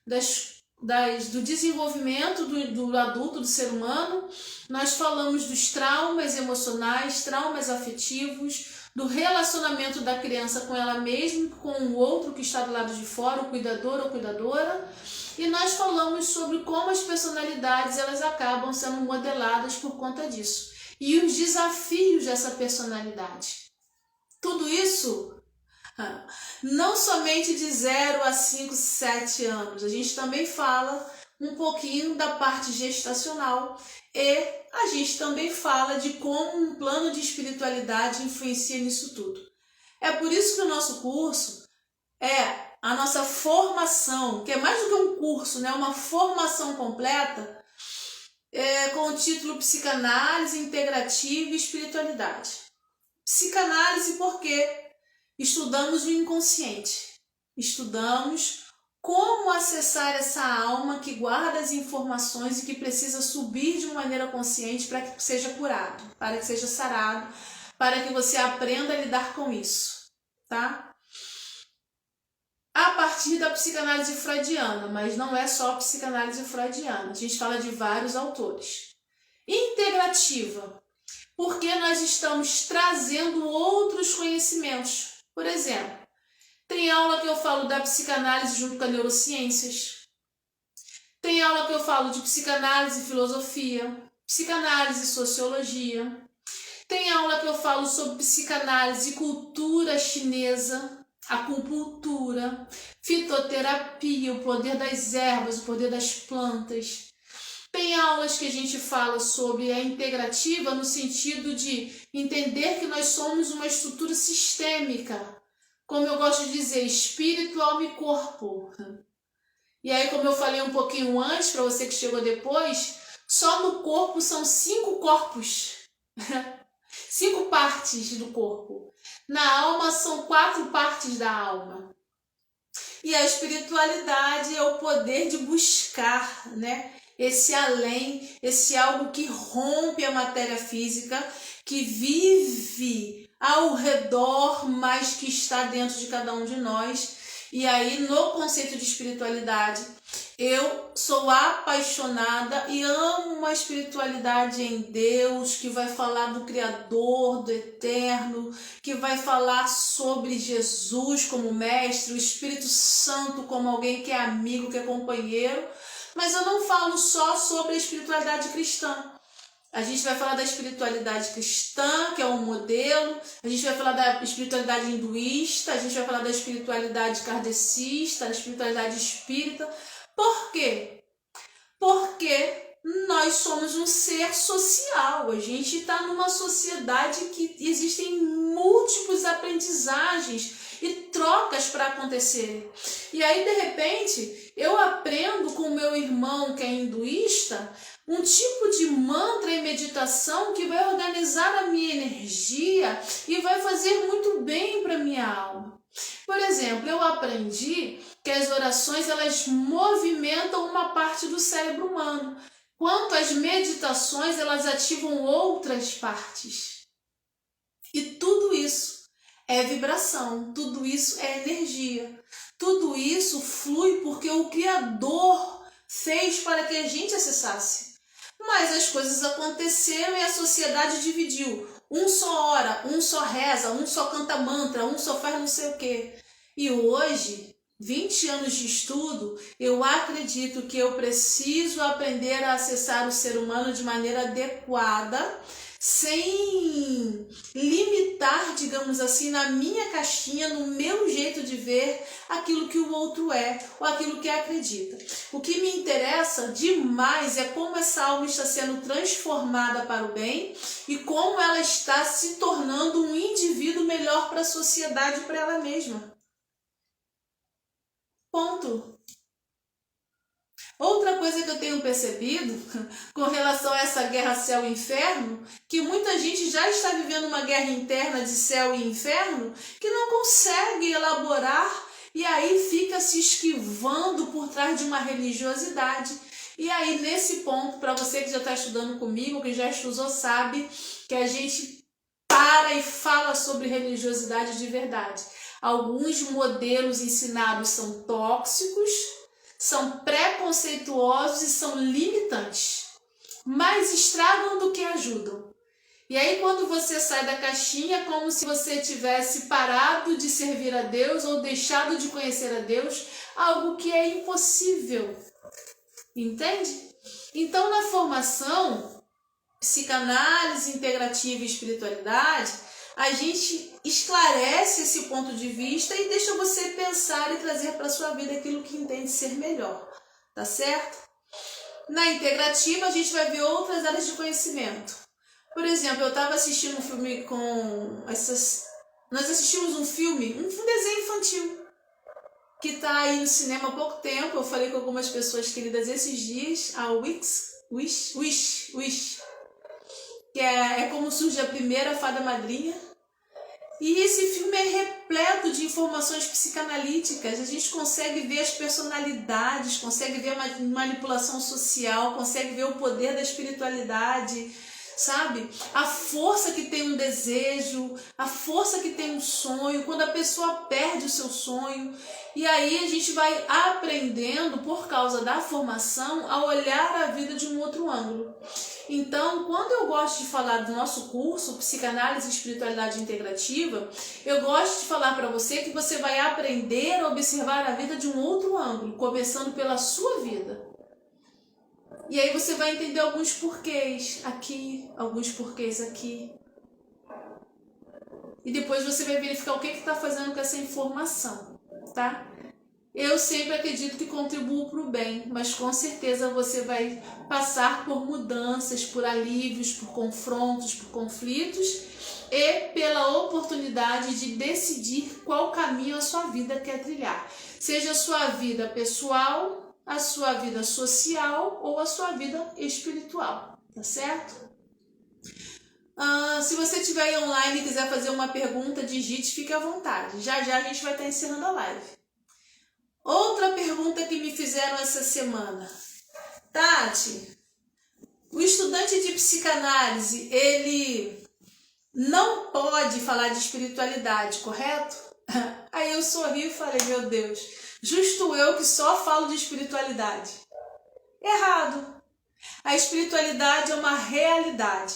do desenvolvimento do adulto, do ser humano, nós falamos dos traumas emocionais, traumas afetivos, do relacionamento da criança com ela mesma, com o outro que está do lado de fora, o cuidador ou cuidadora, e nós falamos sobre como as personalidades elas acabam sendo modeladas por conta disso, e os desafios dessa personalidade. Tudo isso não somente de 0 a 5, 7 anos, a gente também fala um pouquinho da parte gestacional e a gente também fala de como um plano de espiritualidade influencia nisso tudo. É por isso que o nosso curso é a nossa formação, que é mais do que um curso, né? Uma formação completa com o título Psicanálise Integrativa e Espiritualidade. Psicanálise porque estudamos o inconsciente, estudamos como acessar essa alma que guarda as informações e que precisa subir de uma maneira consciente para que seja curado, para que seja sarado, para que você aprenda a lidar com isso, tá? A partir da psicanálise freudiana, mas não é só a psicanálise freudiana, a gente fala de vários autores. Integrativa, porque nós estamos trazendo outros conhecimentos. Por exemplo, tem aula que eu falo da psicanálise junto com as neurociências. Tem aula que eu falo de psicanálise e filosofia, psicanálise e sociologia. Tem aula que eu falo sobre psicanálise e cultura chinesa, acupuntura, fitoterapia, o poder das ervas, o poder das plantas. Tem aulas que a gente fala sobre a integrativa no sentido de entender que nós somos uma estrutura sistêmica, como eu gosto de dizer, espírito, alma e corpo. E aí, como eu falei um pouquinho antes, para você que chegou depois, só no corpo são 5 corpos, 5 partes do corpo. Na alma são 4 partes da alma. E a espiritualidade é o poder de buscar, né? Esse além, esse algo que rompe a matéria física, que vive ao redor, mas que está dentro de cada um de nós. E aí, no conceito de espiritualidade, eu sou apaixonada e amo uma espiritualidade em Deus, que vai falar do Criador, do Eterno, que vai falar sobre Jesus como mestre, o Espírito Santo como alguém que é amigo, que é companheiro. Mas eu não falo só sobre a espiritualidade cristã. A gente vai falar da espiritualidade cristã, que é um modelo. A gente vai falar da espiritualidade hinduísta. A gente vai falar da espiritualidade kardecista, da espiritualidade espírita. Por quê? Porque nós somos um ser social. A gente está numa sociedade que existem múltiplas aprendizagens e trocas para acontecerem. E aí, de repente, eu aprendo com o meu irmão que é hinduísta um tipo de mantra e meditação que vai organizar a minha energia e vai fazer muito bem para a minha alma. Por exemplo, eu aprendi que as orações elas movimentam uma parte do cérebro humano, enquanto as meditações elas ativam outras partes. E tudo isso é vibração, tudo isso é energia, tudo isso flui porque o Criador fez para que a gente acessasse. Mas as coisas aconteceram e a sociedade dividiu. Um só ora, um só reza, um só canta mantra, um só faz não sei o quê. E hoje, 20 anos de estudo, eu acredito que eu preciso aprender a acessar o ser humano de maneira adequada, sem limitar, digamos assim, na minha caixinha, no meu jeito de ver aquilo que o outro é ou aquilo que acredita. O que me interessa demais é como essa alma está sendo transformada para o bem e como ela está se tornando um indivíduo melhor para a sociedade e para ela mesma. Ponto. Outra coisa que eu tenho percebido com relação a essa guerra céu e inferno, que muita gente já está vivendo uma guerra interna de céu e inferno, que não consegue elaborar e aí fica se esquivando por trás de uma religiosidade. E aí nesse ponto, para você que já está estudando comigo, que já estudou, sabe que a gente para e fala sobre religiosidade de verdade. Alguns modelos ensinados são tóxicos, são preconceituosos e são limitantes, mais estragam do que ajudam. E aí quando você sai da caixinha é como se você tivesse parado de servir a Deus ou deixado de conhecer a Deus, algo que é impossível. Entende? Então na formação, psicanálise integrativa e espiritualidade, a gente esclarece esse ponto de vista e deixa você pensar e trazer para a sua vida aquilo que entende ser melhor, tá certo? Na integrativa, a gente vai ver outras áreas de conhecimento. Por exemplo, eu estava assistindo um filme com essas... Nós assistimos um desenho infantil, que está aí no cinema há pouco tempo. Eu falei com algumas pessoas queridas esses dias, a Wish, que é como surge a primeira fada madrinha. E esse filme é repleto de informações psicanalíticas. A gente consegue ver as personalidades, consegue ver a manipulação social, consegue ver o poder da espiritualidade. sabe? A força que tem um desejo, a força que tem um sonho, quando a pessoa perde o seu sonho. E aí a gente vai aprendendo, por causa da formação, a olhar a vida de um outro ângulo. Então, quando eu gosto de falar do nosso curso, Psicanálise e Espiritualidade Integrativa, eu gosto de falar para você que você vai aprender a observar a vida de um outro ângulo, começando pela sua vida. E aí você vai entender alguns porquês aqui, alguns porquês aqui. E depois você vai verificar o que está fazendo com essa informação, tá? Eu sempre acredito que contribuo para o bem, mas com certeza você vai passar por mudanças, por alívios, por confrontos, por conflitos e pela oportunidade de decidir qual caminho a sua vida quer trilhar. Seja a sua vida pessoal, a sua vida social ou a sua vida espiritual, tá certo? Se você estiver aí online e quiser fazer uma pergunta, digite, fique à vontade. Já já a gente vai estar encerrando a live. Outra pergunta que me fizeram essa semana. Tati, o estudante de psicanálise, ele não pode falar de espiritualidade, correto? Aí eu sorri e falei, meu Deus, justo eu que só falo de espiritualidade. Errado. A espiritualidade é uma realidade.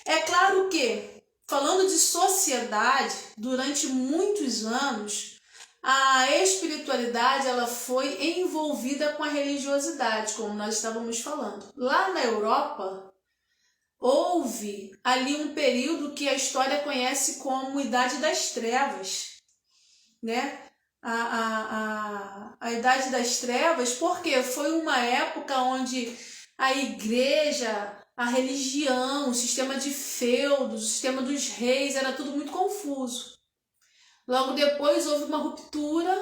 É claro que, falando de sociedade, durante muitos anos, a espiritualidade ela foi envolvida com a religiosidade, como nós estávamos falando. Lá na Europa, houve ali um período que a história conhece como Idade das Trevas, né? A Idade das Trevas, porque foi uma época onde a igreja, a religião, o sistema de feudos, o sistema dos reis, era tudo muito confuso. Logo depois houve uma ruptura,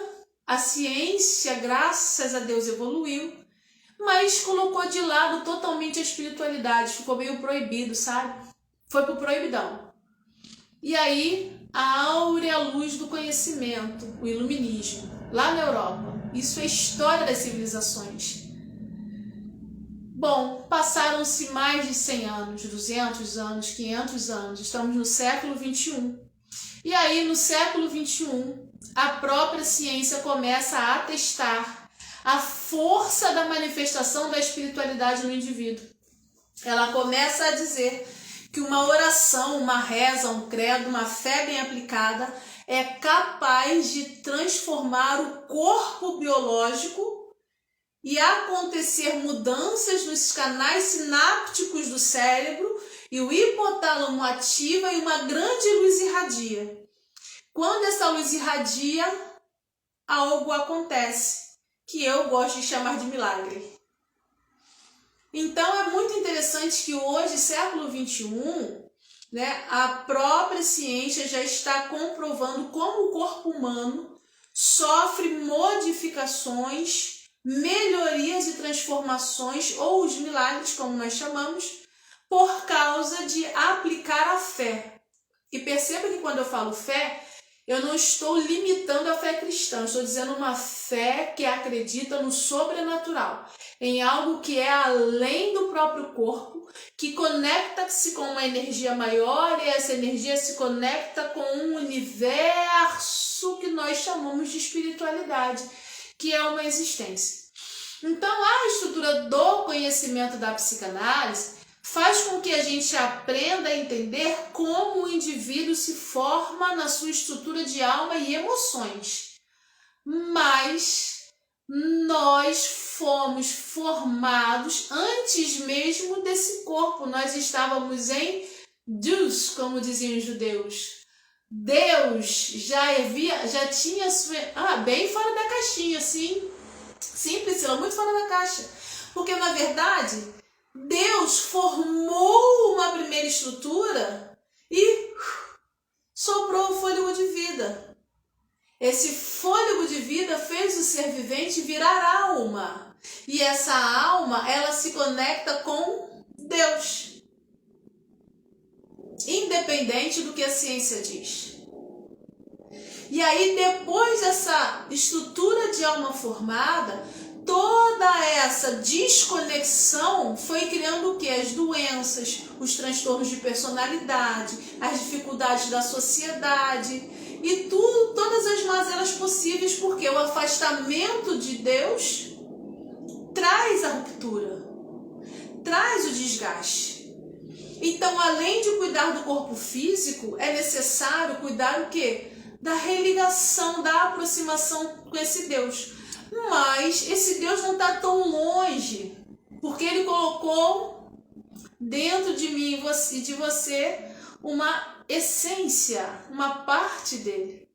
a ciência, graças a Deus, evoluiu, mas colocou de lado totalmente a espiritualidade, ficou meio proibido, sabe? Foi pro proibidão. E aí, a áurea luz do conhecimento, o iluminismo, lá na Europa. Isso é história das civilizações. Bom, passaram-se mais de 100 anos, 200 anos, 500 anos, estamos no século XXI. E aí, no século XXI, a própria ciência começa a atestar a força da manifestação da espiritualidade no indivíduo. Ela começa a dizer que uma oração, uma reza, um credo, uma fé bem aplicada é capaz de transformar o corpo biológico e acontecer mudanças nos canais sinápticos do cérebro, e o hipotálamo ativa e uma grande luz irradia. Quando essa luz irradia, algo acontece, que eu gosto de chamar de milagre. Então é muito interessante que hoje, século XXI, né, a própria ciência já está comprovando como o corpo humano sofre modificações, melhorias e transformações, ou os milagres, como nós chamamos, por causa de aplicar a fé. E perceba que quando eu falo fé, eu não estou limitando a fé cristã, eu estou dizendo uma fé que acredita no sobrenatural, em algo que é além do próprio corpo, que conecta-se com uma energia maior e essa energia se conecta com um universo que nós chamamos de espiritualidade, que é uma existência. Então, a estrutura do conhecimento da psicanálise faz com que a gente aprenda a entender como o indivíduo se forma na sua estrutura de alma e emoções. Mas nós fomos formados antes mesmo desse corpo. Nós estávamos em Deus, como diziam os judeus. Deus já tinha sua... bem fora da caixinha, sim. Sim, Priscila, muito fora da caixa. Porque, na verdade, Deus formou uma primeira estrutura e soprou o fôlego de vida. Esse fôlego de vida fez o ser vivente virar alma. E essa alma, ela se conecta com Deus. Independente do que a ciência diz. E aí, depois dessa estrutura de alma formada, toda essa desconexão foi criando o quê? As doenças, os transtornos de personalidade, as dificuldades da sociedade e tudo, todas as mazelas possíveis, porque o afastamento de Deus traz a ruptura, traz o desgaste. Então, além de cuidar do corpo físico, é necessário cuidar o quê? Da religação, da aproximação com esse Deus. Mas esse Deus não está tão longe, porque Ele colocou dentro de mim e de você uma essência, uma parte dele.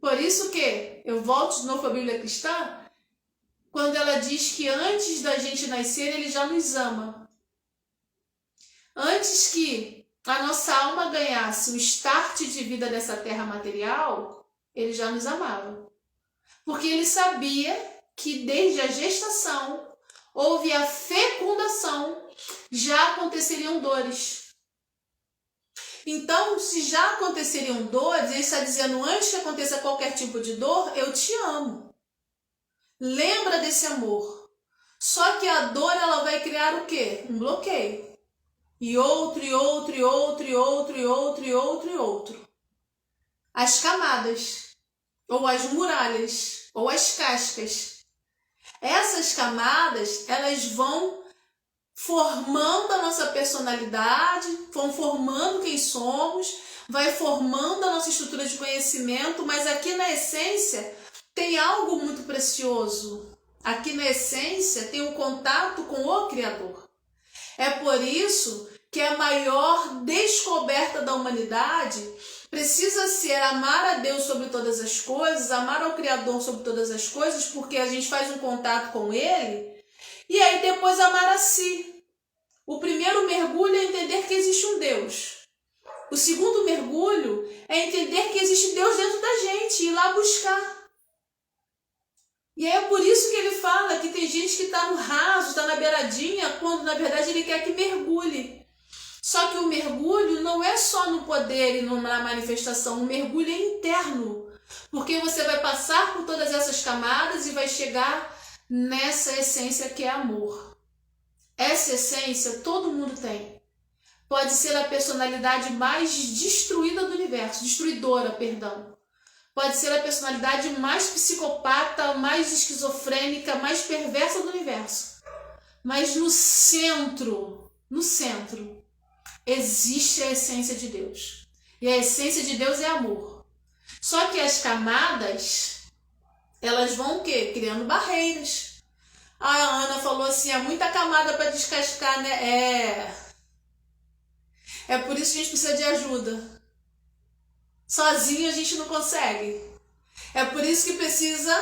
Por isso que eu volto de novo para a Bíblia cristã, quando ela diz que antes da gente nascer, Ele já nos ama. Antes que a nossa alma ganhasse o start de vida dessa terra material, Ele já nos amava. Porque Ele sabia que desde a gestação houve a fecundação, já aconteceriam dores. Então, se já aconteceriam dores, Ele está dizendo, antes que aconteça qualquer tipo de dor, eu te amo. Lembra desse amor. Só que a dor, ela vai criar o quê? Um bloqueio. E outro, e outro, e outro, e outro, e outro, e outro, e outro. As camadas, ou as muralhas, ou as cascas. Essas camadas, elas vão formando a nossa personalidade, vão formando quem somos, vai formando a nossa estrutura de conhecimento, mas aqui na essência tem algo muito precioso. Aqui na essência tem um contato com o Criador. É por isso que a maior descoberta da humanidade precisa ser amar a Deus sobre todas as coisas, amar ao Criador sobre todas as coisas, porque a gente faz um contato com Ele, e aí depois amar a si. O primeiro mergulho é entender que existe um Deus. O segundo mergulho é entender que existe Deus dentro da gente e ir lá buscar. E é por isso que ele fala que tem gente que está no raso, está na beiradinha, quando na verdade ele quer que mergulhe. Só que o mergulho não é só no poder e na manifestação, o mergulho é interno. Porque você vai passar por todas essas camadas e vai chegar nessa essência que é amor. Essa essência todo mundo tem. Pode ser a personalidade mais destruída do universo, destruidora, perdão. Pode ser a personalidade mais psicopata, mais esquizofrênica, mais perversa do universo. Mas no centro, existe a essência de Deus. E a essência de Deus é amor. Só que as camadas, elas vão o quê? Criando barreiras. A Ana falou assim, é muita camada para descascar, né? É por isso que a gente precisa de ajuda. Sozinho a gente não consegue. É por isso que precisa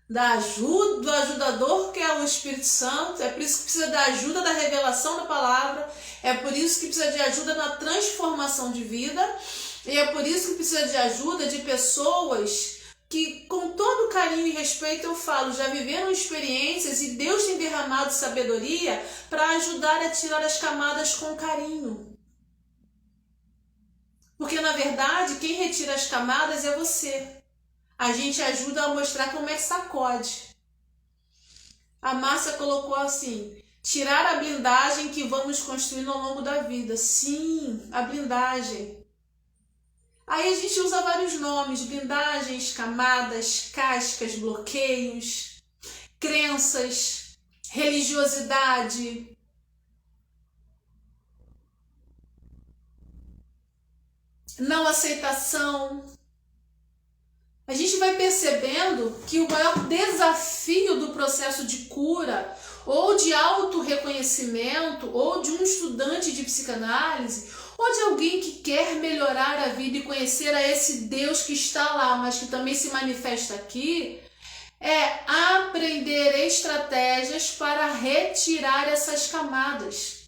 da ajuda, do ajudador, que é o Espírito Santo. É por isso que precisa da ajuda da revelação da palavra. É por isso que precisa de ajuda na transformação de vida. E é por isso que precisa de ajuda de pessoas que, com todo carinho e respeito, eu falo, já viveram experiências e Deus tem derramado sabedoria para ajudar a tirar as camadas com carinho. Porque, na verdade, quem retira as camadas é você. A gente ajuda a mostrar como é que sacode. A Márcia colocou assim, tirar a blindagem que vamos construindo ao longo da vida. Sim, a blindagem. Aí a gente usa vários nomes, blindagens, camadas, cascas, bloqueios, crenças, religiosidade. Não aceitação. A gente vai percebendo que o maior desafio do processo de cura, ou de autorreconhecimento, ou de um estudante de psicanálise, ou de alguém que quer melhorar a vida e conhecer a esse Deus que está lá, mas que também se manifesta aqui, é aprender estratégias para retirar essas camadas.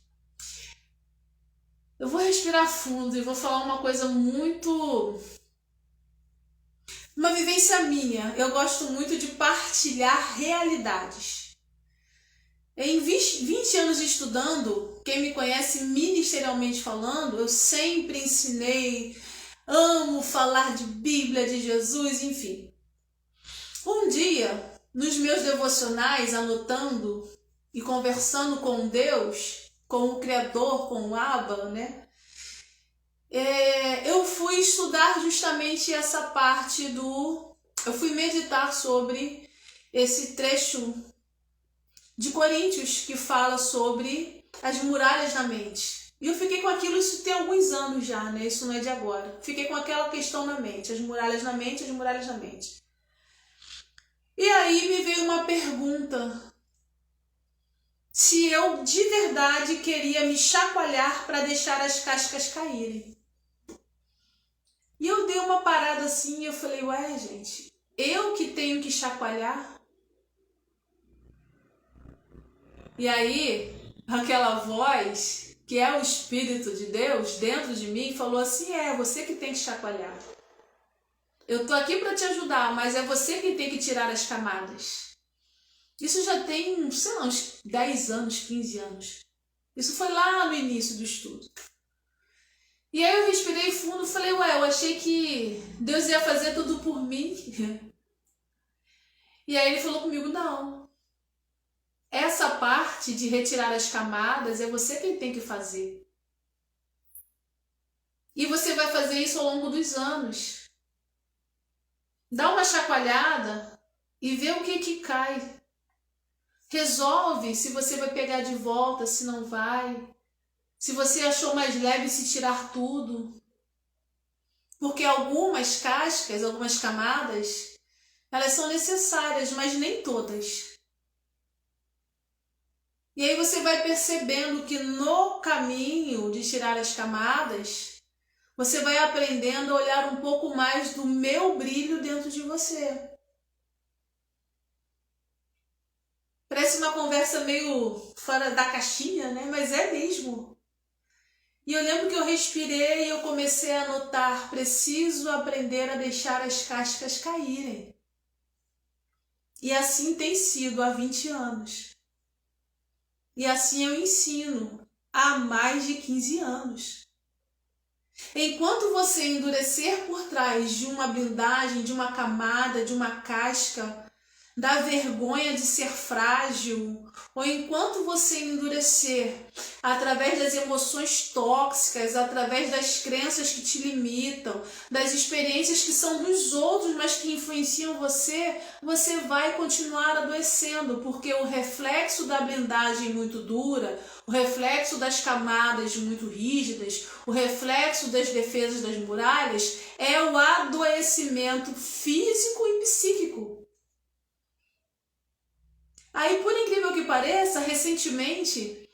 Eu vou respirar fundo e vou falar uma coisa uma vivência minha. Eu gosto muito de partilhar realidades. Em 20 anos estudando, quem me conhece ministerialmente falando, eu sempre ensinei, amo falar de Bíblia, de Jesus, enfim. Um dia, nos meus devocionais, anotando e conversando com Deus, com o Criador, com o Abba, né? Eu fui estudar justamente essa parte eu fui meditar sobre esse trecho de Coríntios que fala sobre as muralhas da mente. E eu fiquei com aquilo, isso tem alguns anos já, né? Isso não é de agora. Fiquei com aquela questão na mente, as muralhas na mente, as muralhas na mente. E aí me veio uma pergunta, se eu de verdade queria me chacoalhar para deixar as cascas caírem. E eu dei uma parada assim e eu falei, ué, gente, eu que tenho que chacoalhar? E aí, aquela voz, que é o Espírito de Deus dentro de mim, falou assim, você que tem que chacoalhar. Eu tô aqui para te ajudar, mas é você que tem que tirar as camadas. Isso já tem, sei lá, uns 10 anos, 15 anos. Isso foi lá no início do estudo. E aí eu respirei fundo e falei, eu achei que Deus ia fazer tudo por mim. E aí ele falou comigo, não. Essa parte de retirar as camadas é você quem tem que fazer. E você vai fazer isso ao longo dos anos. Dá uma chacoalhada e vê o que cai. Resolve se você vai pegar de volta, se não vai. Se você achou mais leve se tirar tudo. Porque algumas cascas, algumas camadas, elas são necessárias, mas nem todas. E aí você vai percebendo que no caminho de tirar as camadas, você vai aprendendo a olhar um pouco mais do meu brilho dentro de você. Parece uma conversa meio fora da caixinha, né? Mas é mesmo. E eu lembro que eu respirei e eu comecei a notar, preciso aprender a deixar as cascas caírem. E assim tem sido há 20 anos. E assim eu ensino há mais de 15 anos. Enquanto você endurecer por trás de uma blindagem, de uma camada, de uma casca, da vergonha de ser frágil, ou enquanto você endurecer através das emoções tóxicas, através das crenças que te limitam, das experiências que são dos outros, mas que influenciam você, você vai continuar adoecendo, porque o reflexo da blindagem muito dura, o reflexo das camadas muito rígidas, o reflexo das defesas das muralhas é o adoecimento físico e psíquico. Aí, por incrível que pareça, recentemente,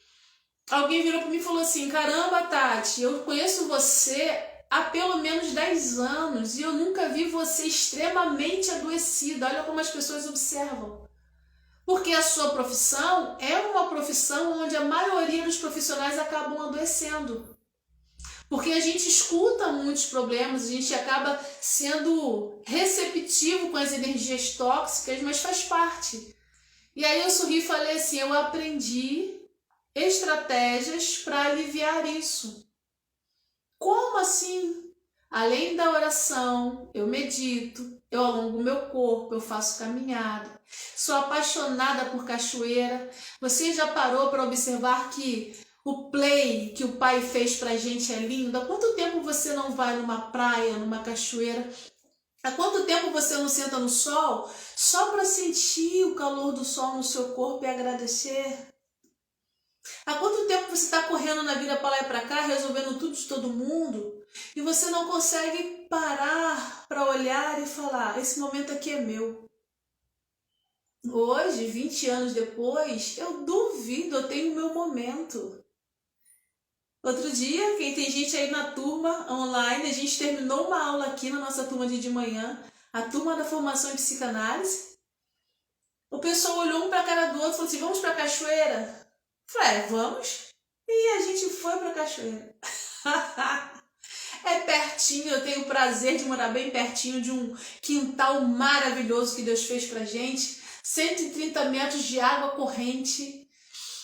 alguém virou para mim e falou assim, caramba, Tati, eu conheço você há pelo menos 10 anos e eu nunca vi você extremamente adoecida. Olha como as pessoas observam. Porque a sua profissão é uma profissão onde a maioria dos profissionais acabam adoecendo. Porque a gente escuta muitos problemas, a gente acaba sendo receptivo com as energias tóxicas, mas faz parte. E aí eu sorri e falei assim, eu aprendi estratégias para aliviar isso. Como assim? Além da oração, eu medito, eu alongo meu corpo, eu faço caminhada. Sou apaixonada por cachoeira. Você já parou para observar que o play que o pai fez pra gente é lindo? Há quanto tempo você não vai numa praia, numa cachoeira? Há quanto tempo você não senta no sol só para sentir o calor do sol no seu corpo e agradecer? Há quanto tempo você está correndo na vida para lá e para cá, resolvendo tudo de todo mundo, e você não consegue parar para olhar e falar, esse momento aqui é meu? Hoje, 20 anos depois, eu duvido, eu tenho o meu momento. Outro dia, quem tem gente aí na turma online, a gente terminou uma aula aqui na nossa turma de manhã, a turma da formação em psicanálise. O pessoal olhou um para a cara do outro e falou assim, vamos para a cachoeira? Eu falei, vamos. E a gente foi para a cachoeira. É pertinho, eu tenho o prazer de morar bem pertinho de um quintal maravilhoso que Deus fez pra gente. 130 metros de água corrente.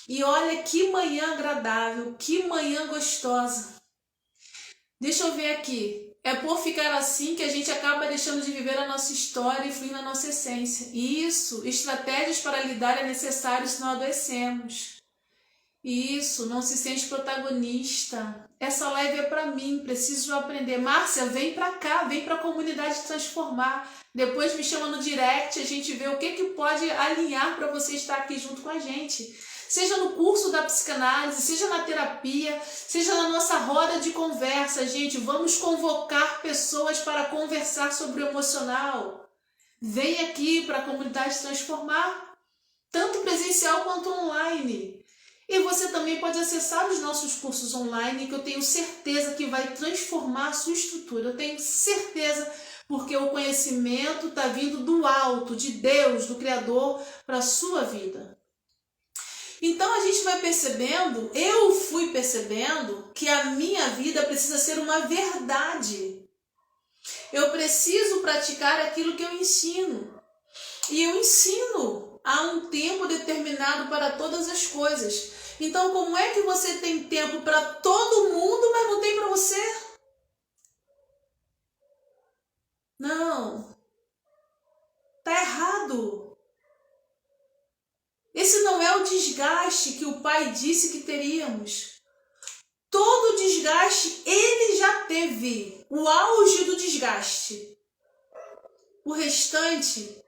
E olha que manhã agradável, que manhã gostosa. Deixa eu ver aqui. É por ficar assim que a gente acaba deixando de viver a nossa história e fluindo a nossa essência. E isso, estratégias para lidar é necessário se não adoecemos. Isso, não se sente protagonista. Essa live é para mim, preciso aprender. Márcia, vem para cá, vem para a comunidade transformar. Depois me chama no direct, a gente vê o que pode alinhar para você estar aqui junto com a gente. Seja no curso da psicanálise, seja na terapia, seja na nossa roda de conversa, gente. Vamos convocar pessoas para conversar sobre o emocional. Vem aqui para a comunidade transformar, tanto presencial quanto online. E você também pode acessar os nossos cursos online, que eu tenho certeza que vai transformar a sua estrutura. Eu tenho certeza, porque o conhecimento está vindo do alto, de Deus, do Criador, para a sua vida. Então a gente vai percebendo, eu fui percebendo que a minha vida precisa ser uma verdade. Eu preciso praticar aquilo que eu ensino. E eu ensino há um tempo determinado para todas as coisas. Então, como é que você tem tempo para todo mundo, mas não tem para você? Não. Tá errado. Esse não é o desgaste que o Pai disse que teríamos. Todo desgaste ele já teve. O auge do desgaste. O restante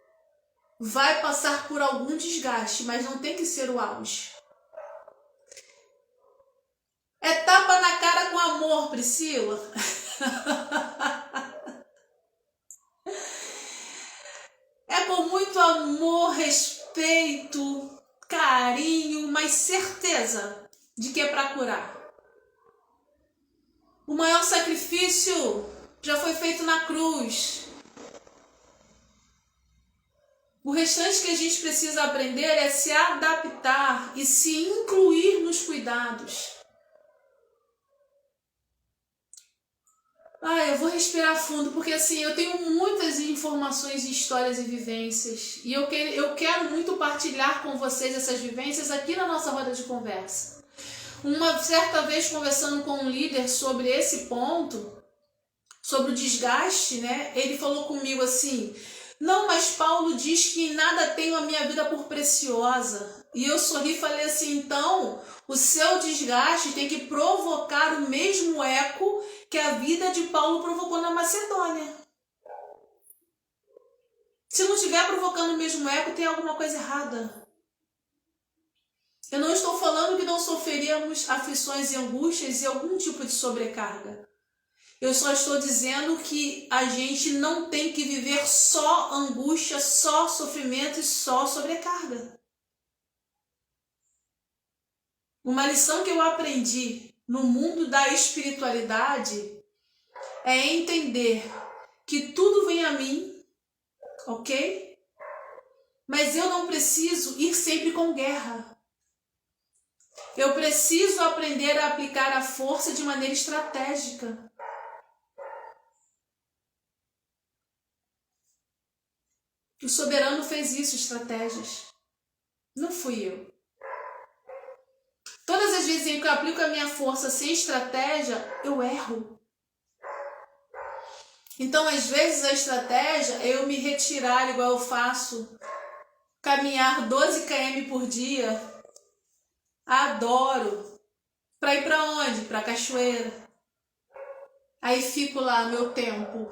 vai passar por algum desgaste, mas não tem que ser o auge. É tapa na cara com amor, Priscila. É com muito amor, respeito, carinho, mas certeza de que é para curar. O maior sacrifício já foi feito na cruz. O restante que a gente precisa aprender é se adaptar e se incluir nos cuidados. Eu vou respirar fundo, porque assim, eu tenho muitas informações, histórias e vivências. E eu quero muito partilhar com vocês essas vivências aqui na nossa roda de conversa. Uma certa vez, conversando com um líder sobre esse ponto, sobre o desgaste, né? Ele falou comigo assim: não, mas Paulo diz que em nada tenho a minha vida por preciosa. E eu sorri e falei assim: então, o seu desgaste tem que provocar o mesmo eco que a vida de Paulo provocou na Macedônia. Se não estiver provocando o mesmo eco, tem alguma coisa errada. Eu não estou falando que não sofreríamos aflições e angústias e algum tipo de sobrecarga. Eu só estou dizendo que a gente não tem que viver só angústia, só sofrimento e só sobrecarga. Uma lição que eu aprendi no mundo da espiritualidade é entender que tudo vem a mim, ok? Mas eu não preciso ir sempre com guerra. Eu preciso aprender a aplicar a força de maneira estratégica. O soberano fez isso, estratégias. Não fui eu. Todas as vezes em que eu aplico a minha força sem estratégia, eu erro. Então, às vezes, a estratégia é eu me retirar, igual eu faço, caminhar 12 km por dia. Adoro. Para ir para onde? Para a cachoeira. Aí fico lá, meu tempo.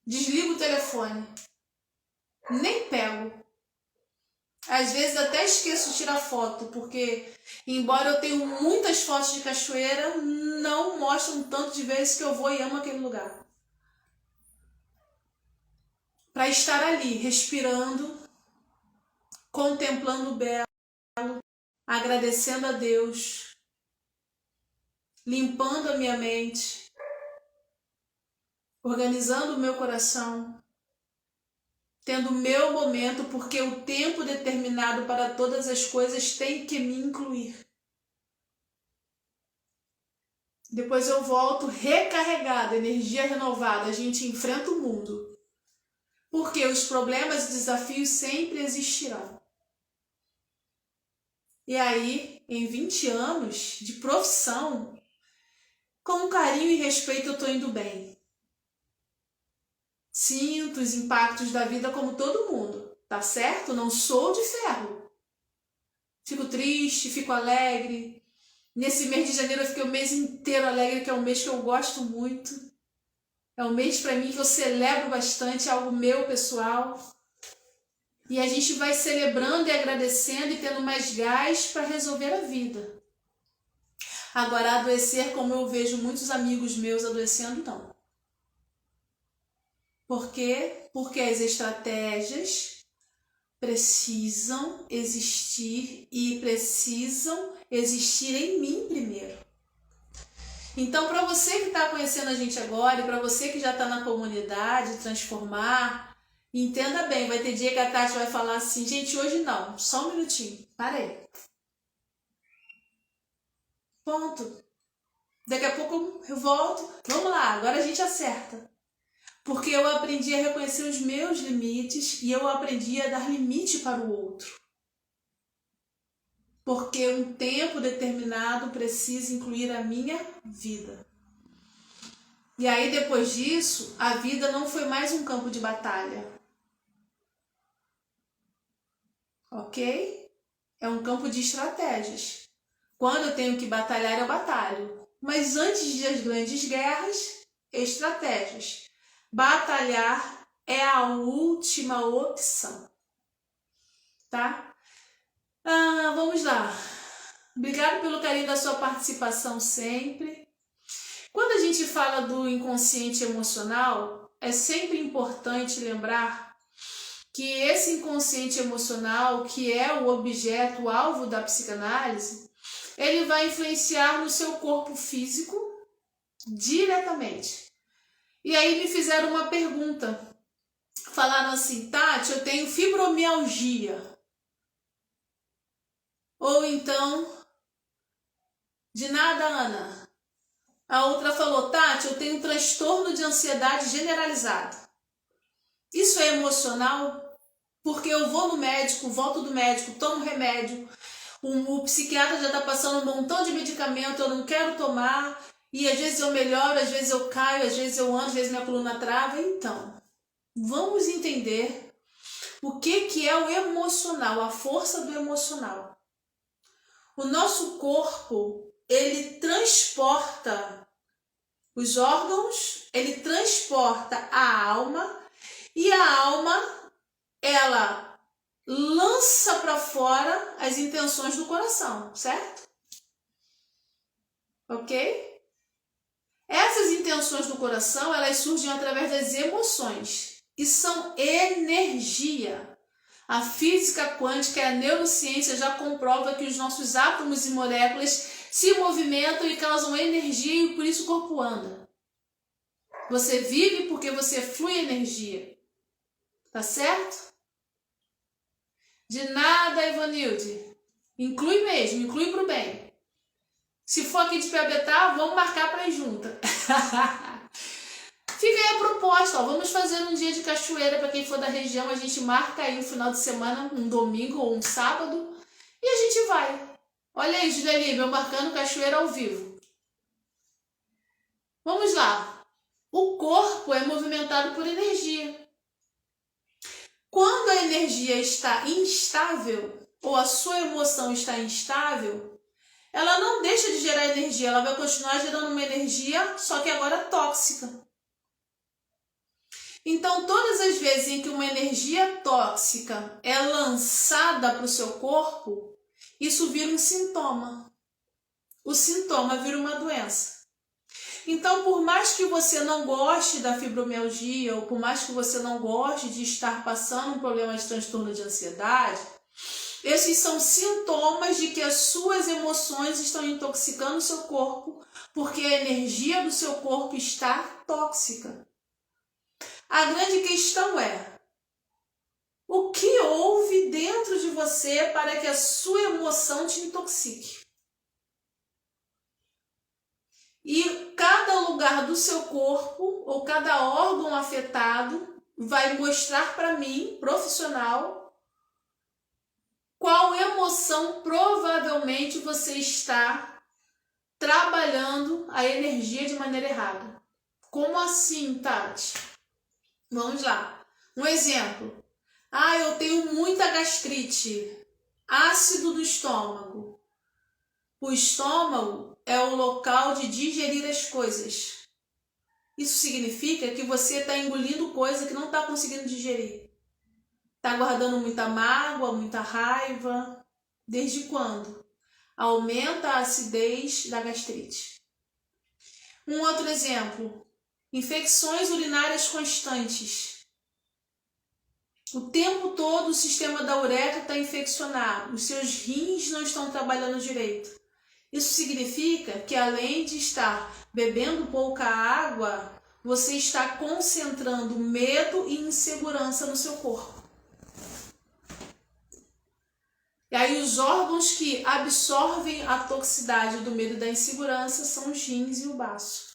Desligo o telefone. Nem pego. Às vezes até esqueço de tirar foto, porque embora eu tenha muitas fotos de cachoeira, não mostram tanto de vezes que eu vou e amo aquele lugar. Para estar ali, respirando, contemplando o belo, agradecendo a Deus, limpando a minha mente, organizando o meu coração, tendo o meu momento, porque o tempo determinado para todas as coisas tem que me incluir. Depois eu volto recarregada, energia renovada, a gente enfrenta o mundo. Porque os problemas e desafios sempre existirão. E aí, em 20 anos de profissão, Com carinho e respeito eu estou indo bem. Sinto os impactos da vida como todo mundo, tá certo? Não sou de ferro. Fico triste, fico alegre. Nesse mês de janeiro eu fiquei o mês inteiro alegre, que é um mês que eu gosto muito. É um mês para mim que eu celebro bastante, é algo meu pessoal. E a gente vai celebrando e agradecendo e tendo mais gás para resolver a vida. Agora, adoecer, como eu vejo muitos amigos meus adoecendo, não. Por quê? Porque as estratégias precisam existir e precisam existir em mim primeiro. Então, para você que está conhecendo a gente agora e para você que já está na comunidade Transformar, entenda bem, vai ter dia que a Tati vai falar assim, gente, hoje não, só um minutinho, para aí. Ponto. Daqui a pouco eu volto, vamos lá, agora a gente acerta. Porque eu aprendi a reconhecer os meus limites e eu aprendi a dar limite para o outro. Porque um tempo determinado precisa incluir a minha vida. E aí depois disso, a vida não foi mais um campo de batalha. Ok? É um campo de estratégias. Quando eu tenho que batalhar, eu batalho. Mas antes das grandes guerras, estratégias. Batalhar é a última opção. Tá? Vamos lá. Obrigado pelo carinho da sua participação sempre. Quando a gente fala do inconsciente emocional, é sempre importante lembrar que esse inconsciente emocional, que é o objeto, o alvo da psicanálise, ele vai influenciar no seu corpo físico diretamente. E aí me fizeram uma pergunta. Falaram assim, Tati, eu tenho fibromialgia. Ou então, de nada, Ana. A outra falou, Tati, eu tenho um transtorno de ansiedade generalizado. Isso é emocional? Porque eu vou no médico, volto do médico, tomo remédio, o psiquiatra já está passando um montão de medicamento, eu não quero tomar, e às vezes eu melhoro, às vezes eu caio, às vezes eu ando, às vezes minha coluna trava. Então, vamos entender o que é o emocional, a força do emocional. O nosso corpo, ele transporta os órgãos, ele transporta a alma, e a alma, ela lança para fora as intenções do coração, certo? Ok? Essas intenções do coração, elas surgem através das emoções e são energia. A física quântica e a neurociência já comprova que os nossos átomos e moléculas se movimentam e causam energia e por isso o corpo anda. Você vive porque você flui energia. Tá certo? De nada, Ivanilde. Inclui mesmo, inclui pro bem. Se for aqui de Piabetá, vamos marcar para ir junta. Fica aí a proposta, ó. Vamos fazer um dia de cachoeira para quem for da região. A gente marca aí um final de semana, um domingo ou um sábado, e a gente vai. Olha aí, Julia Lívia, eu marcando cachoeira ao vivo. Vamos lá. O corpo é movimentado por energia. Quando a energia está instável, ou a sua emoção está instável, ela não deixa de gerar energia, ela vai continuar gerando uma energia, só que agora tóxica. Então, todas as vezes em que uma energia tóxica é lançada para o seu corpo, isso vira um sintoma. O sintoma vira uma doença. Então, por mais que você não goste da fibromialgia, ou por mais que você não goste de estar passando um problema de transtorno de ansiedade, esses são sintomas de que as suas emoções estão intoxicando o seu corpo, porque a energia do seu corpo está tóxica. A grande questão é, o que houve dentro de você para que a sua emoção te intoxique? E cada lugar do seu corpo, ou cada órgão afetado, vai mostrar para mim, profissional, qual emoção provavelmente você está trabalhando a energia de maneira errada. Como assim, Tati? Vamos lá. Um exemplo. Eu tenho muita gastrite, ácido do estômago. O estômago é o local de digerir as coisas. Isso significa que você está engolindo coisa que não está conseguindo digerir. Está guardando muita mágoa, muita raiva. Desde quando? Aumenta a acidez da gastrite. Um outro exemplo. Infecções urinárias constantes. O tempo todo o sistema da uretra está infeccionado. Os seus rins não estão trabalhando direito. Isso significa que além de estar bebendo pouca água, você está concentrando medo e insegurança no seu corpo. E aí os órgãos que absorvem a toxicidade do medo e da insegurança são os rins e o baço.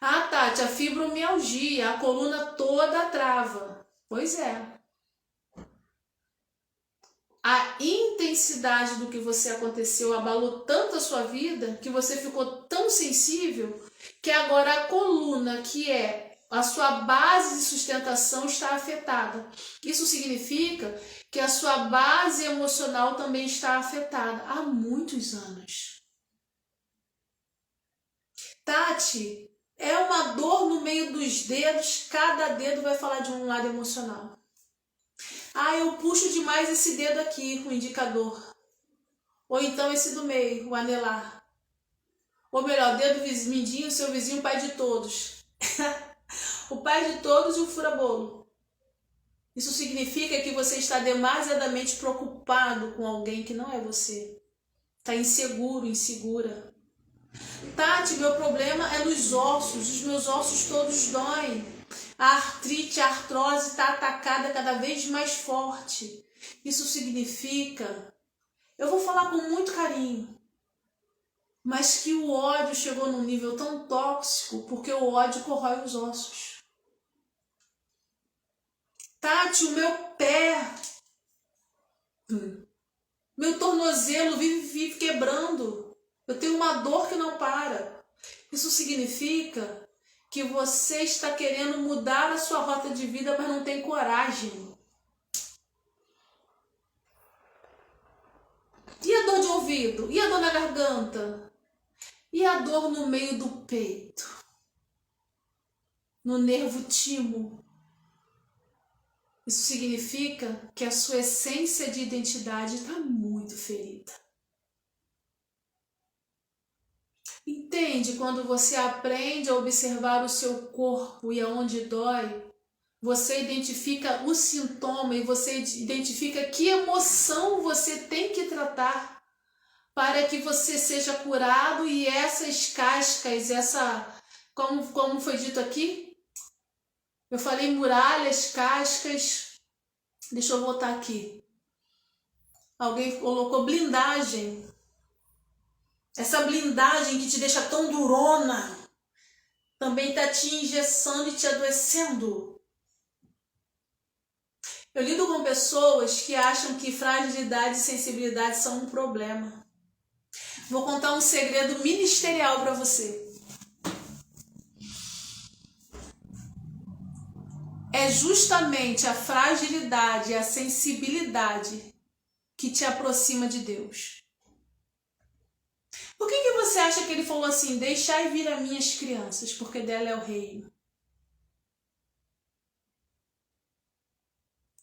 Tati, a fibromialgia, a coluna toda trava. Pois é. A intensidade do que você aconteceu abalou tanto a sua vida que você ficou tão sensível que agora a coluna, que é a sua base de sustentação, está afetada. Isso significa que a sua base emocional também está afetada há muitos anos. Tati, é uma dor no meio dos dedos, cada dedo vai falar de um lado emocional. Eu puxo demais esse dedo aqui, o indicador. Ou então esse do meio, o anelar. Ou melhor, dedo mindinho, seu vizinho, pai de todos. O pai de todos e o fura-bolo. Isso significa que você está demasiadamente preocupado com alguém que não é você. Está inseguro, insegura. Tati, meu problema é nos ossos. Os meus ossos todos doem. A artrite, a artrose está atacada cada vez mais forte. Isso significa, eu vou falar com muito carinho, mas que o ódio chegou num nível tão tóxico porque o ódio corrói os ossos. Tati, o meu pé, meu tornozelo vive quebrando. Eu tenho uma dor que não para. Isso significa que você está querendo mudar a sua rota de vida, mas não tem coragem. E a dor de ouvido? E a dor na garganta? E a dor no meio do peito? No nervo timo? Isso significa que a sua essência de identidade está muito ferida. Entende quando você aprende a observar o seu corpo e aonde dói? Você identifica o sintoma e você identifica que emoção você tem que tratar para que você seja curado e essas cascas, como foi dito aqui? Eu falei muralhas, cascas, deixa eu voltar aqui. Alguém colocou blindagem. Essa blindagem que te deixa tão durona também está te engessando e te adoecendo. Eu lido com pessoas que acham que fragilidade e sensibilidade são um problema. Vou contar um segredo ministerial para você. É justamente a fragilidade e a sensibilidade que te aproxima de Deus. Por que você acha que ele falou assim, deixai vir a minhas crianças, porque dela é o reino?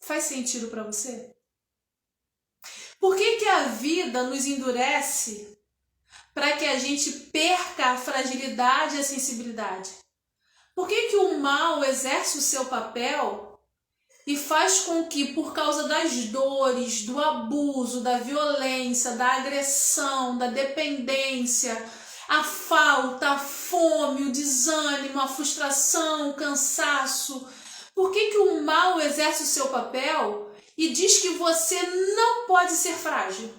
Faz sentido para você? Por que a vida nos endurece para que a gente perca a fragilidade e a sensibilidade? Por que o mal exerce o seu papel e faz com que, por causa das dores, do abuso, da violência, da agressão, da dependência, a falta, a fome, o desânimo, a frustração, o cansaço, por que o mal exerce o seu papel e diz que você não pode ser frágil?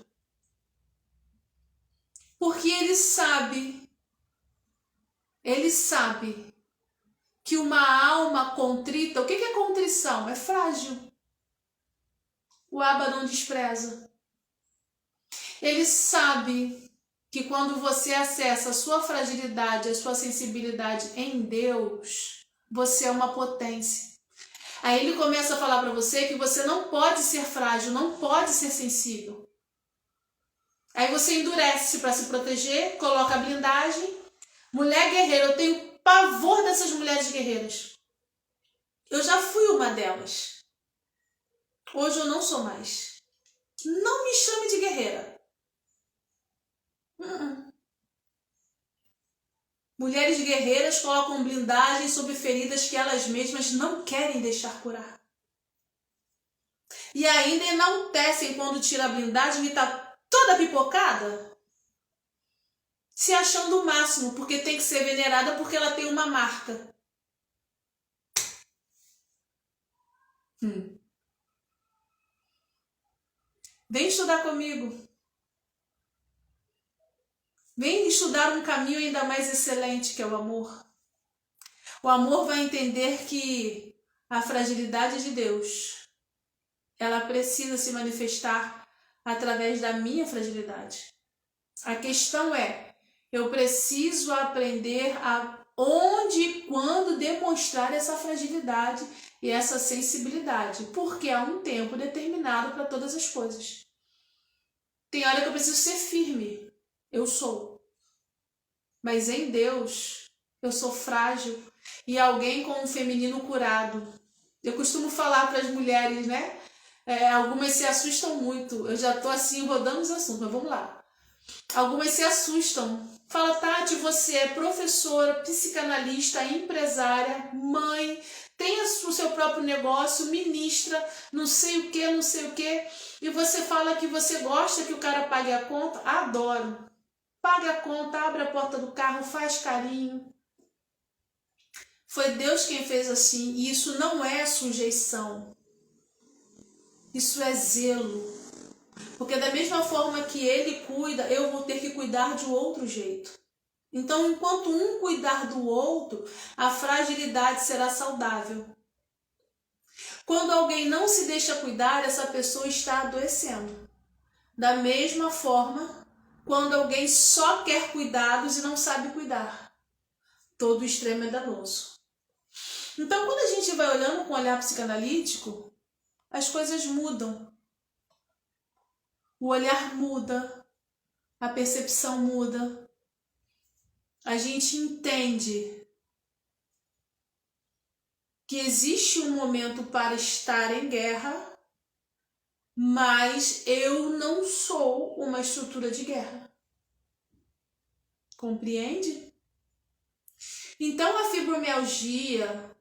Porque ele sabe que uma alma contrita, o que é contrição? É frágil. O Abba não despreza. Ele sabe que quando você acessa a sua fragilidade, a sua sensibilidade em Deus, você é uma potência. Aí ele começa a falar para você que você não pode ser frágil, não pode ser sensível. Aí você endurece para se proteger, coloca a blindagem. Mulher guerreira, eu tenho pavor dessas mulheres guerreiras. Eu já fui uma delas. Hoje eu não sou mais. Não me chame de guerreira. Mulheres guerreiras colocam blindagem sobre feridas que elas mesmas não querem deixar curar. E ainda enaltecem quando tira a blindagem e está toda pipocada, se achando o máximo, porque tem que ser venerada porque ela tem uma marca. Vem estudar comigo. Vem estudar um caminho ainda mais excelente, que é o amor. O amor vai entender que a fragilidade de Deus, ela precisa se manifestar através da minha fragilidade. A questão é, eu preciso aprender a onde e quando demonstrar essa fragilidade e essa sensibilidade, porque há um tempo determinado para todas as coisas. Tem hora que eu preciso ser firme, eu sou. Mas em Deus, eu sou frágil e alguém com um feminino curado. Eu costumo falar para as mulheres, né? Algumas se assustam muito. Eu já estou assim rodando os assuntos, mas vamos lá. Algumas se assustam. Fala, Tati, você é professora, psicanalista, empresária, mãe, tem o seu próprio negócio, ministra, não sei o que, não sei o que, e você fala que você gosta que o cara pague a conta. Adoro. Paga a conta, abre a porta do carro, faz carinho. Foi Deus quem fez assim, e isso não é sujeição. Isso é zelo. Porque da mesma forma que ele cuida, eu vou ter que cuidar de outro jeito. Então, enquanto um cuidar do outro, a fragilidade será saudável. Quando alguém não se deixa cuidar, essa pessoa está adoecendo. Da mesma forma, quando alguém só quer cuidados e não sabe cuidar. Todo extremo é danoso. Então, quando a gente vai olhando com um olhar psicanalítico, as coisas mudam. O olhar muda, a percepção muda. A gente entende que existe um momento para estar em guerra, mas eu não sou uma estrutura de guerra. Compreende? Então, a fibromialgia,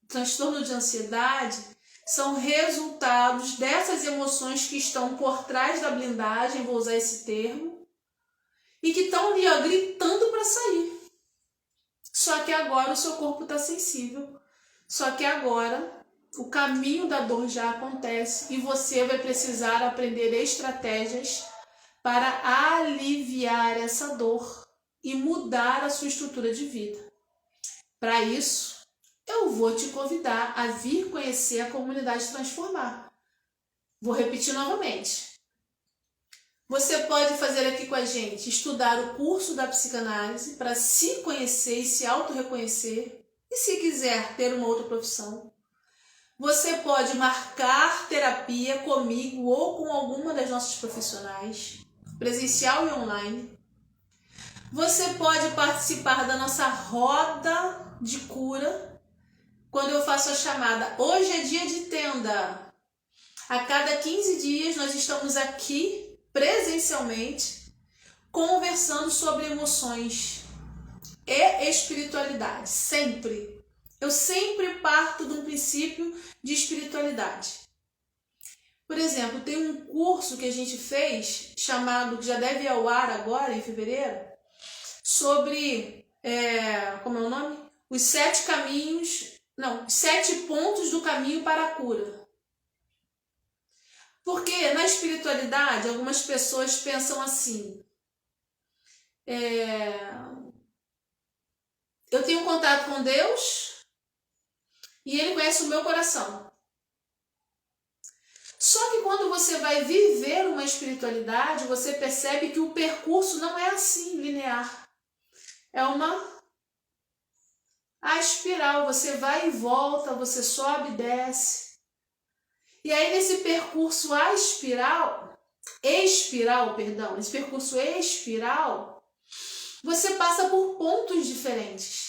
transtorno de ansiedade, são resultados dessas emoções que estão por trás da blindagem, vou usar esse termo, e que estão ali, ó, gritando para sair. Só que agora o seu corpo está sensível. Só que agora o caminho da dor já acontece e você vai precisar aprender estratégias para aliviar essa dor e mudar a sua estrutura de vida. Para isso, eu vou te convidar a vir conhecer a comunidade Transformar. Vou repetir novamente. Você pode fazer aqui com a gente, estudar o curso da psicanálise para se conhecer e se auto-reconhecer. E se quiser ter uma outra profissão, você pode marcar terapia comigo ou com alguma das nossas profissionais, presencial e online. Você pode participar da nossa roda de cura, quando eu faço a chamada Hoje é Dia de Tenda. A cada 15 dias nós estamos aqui presencialmente conversando sobre emoções e espiritualidade, sempre. Eu sempre parto de um princípio de espiritualidade. Por exemplo, tem um curso que a gente fez, chamado, que já deve ir ao ar agora, em fevereiro, sobre, como é o nome? Os 7 pontos do caminho para a cura. Porque na espiritualidade, algumas pessoas pensam assim, eu tenho contato com Deus e Ele conhece o meu coração. Só que quando você vai viver uma espiritualidade, você percebe que o percurso não é assim, linear. É uma espiral, você vai e volta, você sobe e desce. E aí nesse percurso esse percurso espiral, você passa por pontos diferentes.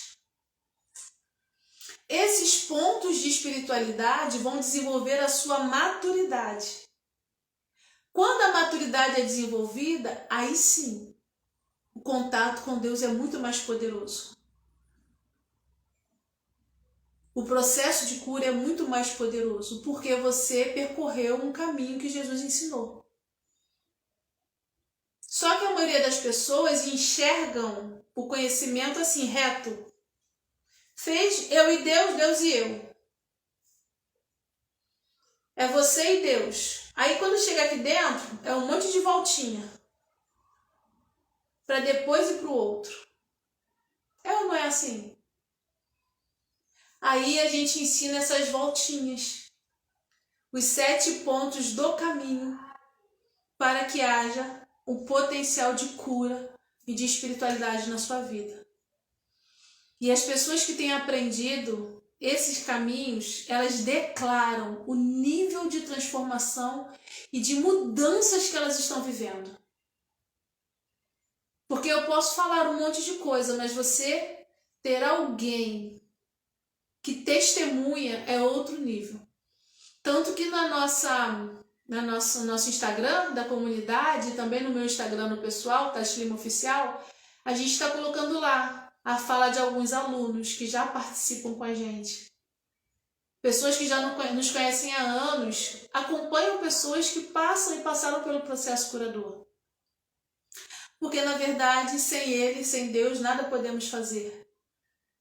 Esses pontos de espiritualidade vão desenvolver a sua maturidade. Quando a maturidade é desenvolvida, aí sim, o contato com Deus é muito mais poderoso. O processo de cura é muito mais poderoso, porque você percorreu um caminho que Jesus ensinou. Só que a maioria das pessoas enxergam o conhecimento assim, reto. Fez eu e Deus, Deus e eu. É você e Deus. Aí quando chega aqui dentro, é um monte de voltinha. Para depois ir para o outro. É ou não é assim? Aí a gente ensina essas voltinhas. Os 7 pontos do caminho para que haja um potencial de cura e de espiritualidade na sua vida. E as pessoas que têm aprendido esses caminhos, elas declaram o nível de transformação e de mudanças que elas estão vivendo. Porque eu posso falar um monte de coisa, mas você ter alguém que testemunha é outro nível. Tanto que nosso Instagram da comunidade, também no meu Instagram no pessoal, Tati Lima Oficial, a gente está colocando lá a fala de alguns alunos que já participam com a gente. Pessoas que já nos conhecem há anos, acompanham pessoas que passam e passaram pelo processo curador. Porque, na verdade, sem Ele, sem Deus, nada podemos fazer.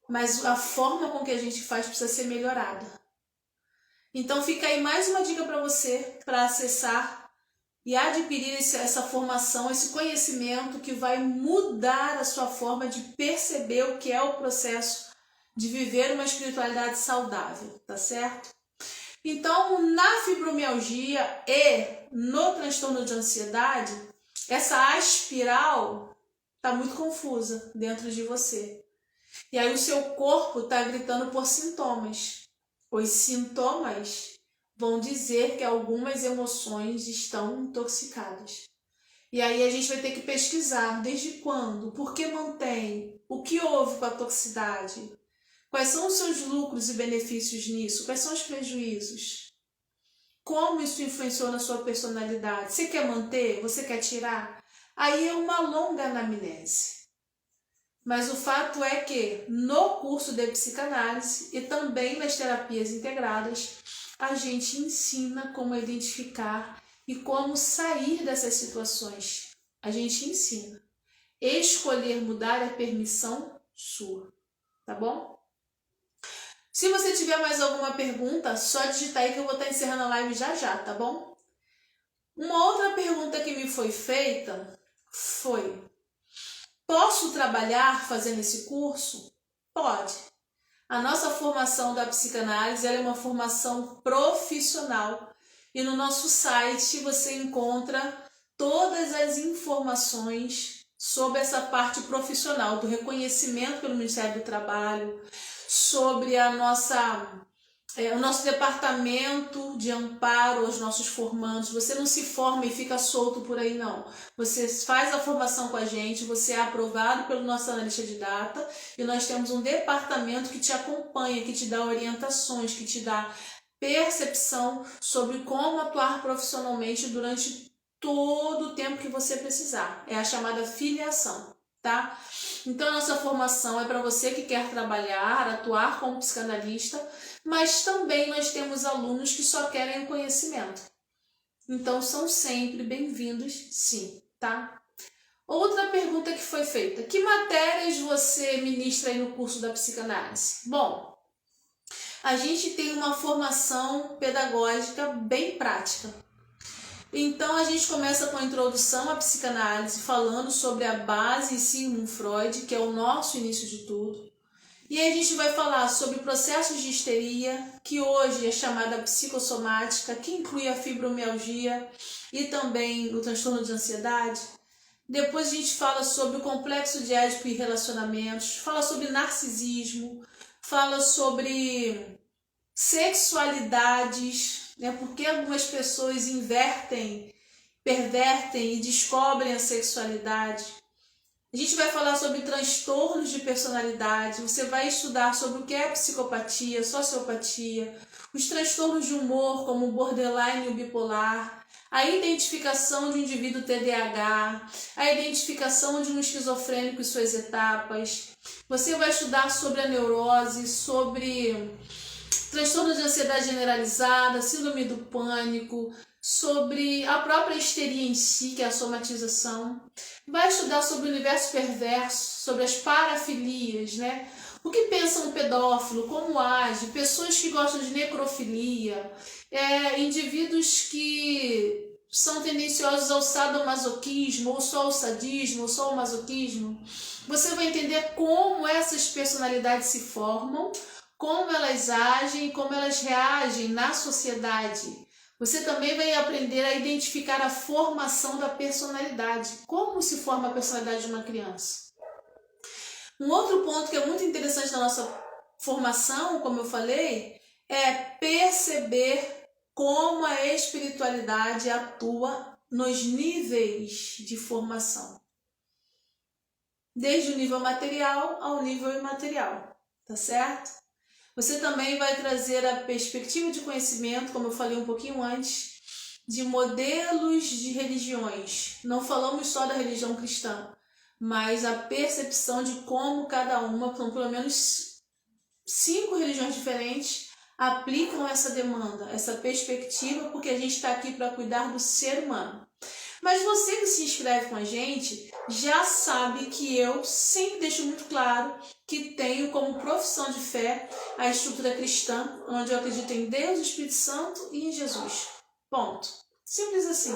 Mas a forma com que a gente faz precisa ser melhorada. Então fica aí mais uma dica para você, para acessar e adquirir essa formação, esse conhecimento que vai mudar a sua forma de perceber o que é o processo de viver uma espiritualidade saudável, tá certo? Então, na fibromialgia e no transtorno de ansiedade, essa espiral está muito confusa dentro de você. E aí o seu corpo está gritando por sintomas. Os sintomas vão dizer que algumas emoções estão intoxicadas. E aí a gente vai ter que pesquisar desde quando, por que mantém, o que houve com a toxicidade, quais são os seus lucros e benefícios nisso, quais são os prejuízos, como isso influenciou na sua personalidade, você quer manter, você quer tirar? Aí é uma longa anamnese. Mas o fato é que no curso de psicanálise e também nas terapias integradas, a gente ensina como identificar e como sair dessas situações. A gente ensina. Escolher mudar é permissão sua, tá bom? Se você tiver mais alguma pergunta, só digitar aí que eu vou estar encerrando a live já já, tá bom? Uma outra pergunta que me foi feita foi: posso trabalhar fazendo esse curso? Pode. A nossa formação da psicanálise é uma formação profissional e no nosso site você encontra todas as informações sobre essa parte profissional, do reconhecimento pelo Ministério do Trabalho, sobre o nosso departamento de amparo aos nossos formandos. Você não se forma e fica solto por aí, não. Você faz a formação com a gente, você é aprovado pelo nosso analista de data e nós temos um departamento que te acompanha, que te dá orientações, que te dá percepção sobre como atuar profissionalmente durante todo o tempo que você precisar. É a chamada filiação, tá? Então a nossa formação é para você que quer trabalhar, atuar como psicanalista, mas também nós temos alunos que só querem o conhecimento. Então são sempre bem-vindos, sim, tá? Outra pergunta que foi feita: que matérias você ministra aí no curso da psicanálise? Bom, a gente tem uma formação pedagógica bem prática. Então a gente começa com a introdução à psicanálise, falando sobre a base em Sigmund Freud, que é o nosso início de tudo. E aí a gente vai falar sobre processos de histeria, que hoje é chamada psicossomática, que inclui a fibromialgia e também o transtorno de ansiedade. Depois a gente fala sobre o complexo de Édipo e relacionamentos, fala sobre narcisismo, fala sobre sexualidades, né? Porque algumas pessoas invertem, pervertem e descobrem a sexualidade. A gente vai falar sobre transtornos de personalidade, você vai estudar sobre o que é psicopatia, sociopatia, os transtornos de humor, como o borderline e o bipolar, a identificação de um indivíduo TDAH, a identificação de um esquizofrênico e suas etapas. Você vai estudar sobre a neurose, sobre transtorno de ansiedade generalizada, síndrome do pânico, sobre a própria histeria em si, que é a somatização. Vai estudar sobre o universo perverso, sobre as parafilias, né? O que pensa um pedófilo, como age, pessoas que gostam de necrofilia, indivíduos que são tendenciosos ao sadomasoquismo, ou só ao sadismo, ou só ao masoquismo. Você vai entender como essas personalidades se formam, como elas agem e como elas reagem na sociedade. Você também vai aprender a identificar a formação da personalidade, como se forma a personalidade de uma criança. Um outro ponto que é muito interessante na nossa formação, como eu falei, é perceber como a espiritualidade atua nos níveis de formação. Desde o nível material ao nível imaterial, tá certo? Você também vai trazer a perspectiva de conhecimento, como eu falei um pouquinho antes, de modelos de religiões. Não falamos só da religião cristã, mas a percepção de como cada uma, são pelo menos 5 religiões diferentes, aplicam essa demanda, essa perspectiva, porque a gente está aqui para cuidar do ser humano. Mas você que se inscreve com a gente já sabe que eu sempre deixo muito claro que tenho como profissão de fé a estrutura cristã, onde eu acredito em Deus, Espírito Santo e em Jesus. Ponto. Simples assim.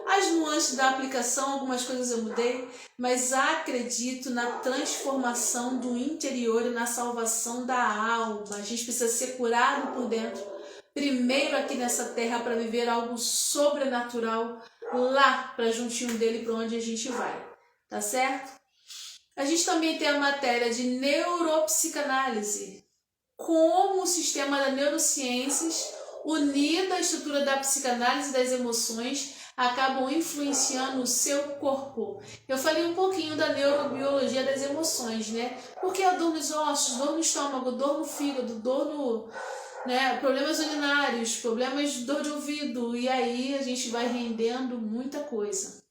As nuances da aplicação, algumas coisas eu mudei, mas acredito na transformação do interior e na salvação da alma. A gente precisa ser curado por dentro, primeiro aqui nessa terra, para viver algo sobrenatural lá para juntinho dele, para onde a gente vai, tá certo? A gente também tem a matéria de neuropsicanálise, como o sistema da neurociências, unido à estrutura da psicanálise das emoções, acabam influenciando o seu corpo. Eu falei um pouquinho da neurobiologia das emoções, né? Porque a dor nos ossos, dor no estômago, dor no fígado, dor no... problemas urinários, problemas de dor de ouvido, e aí a gente vai rendendo muita coisa.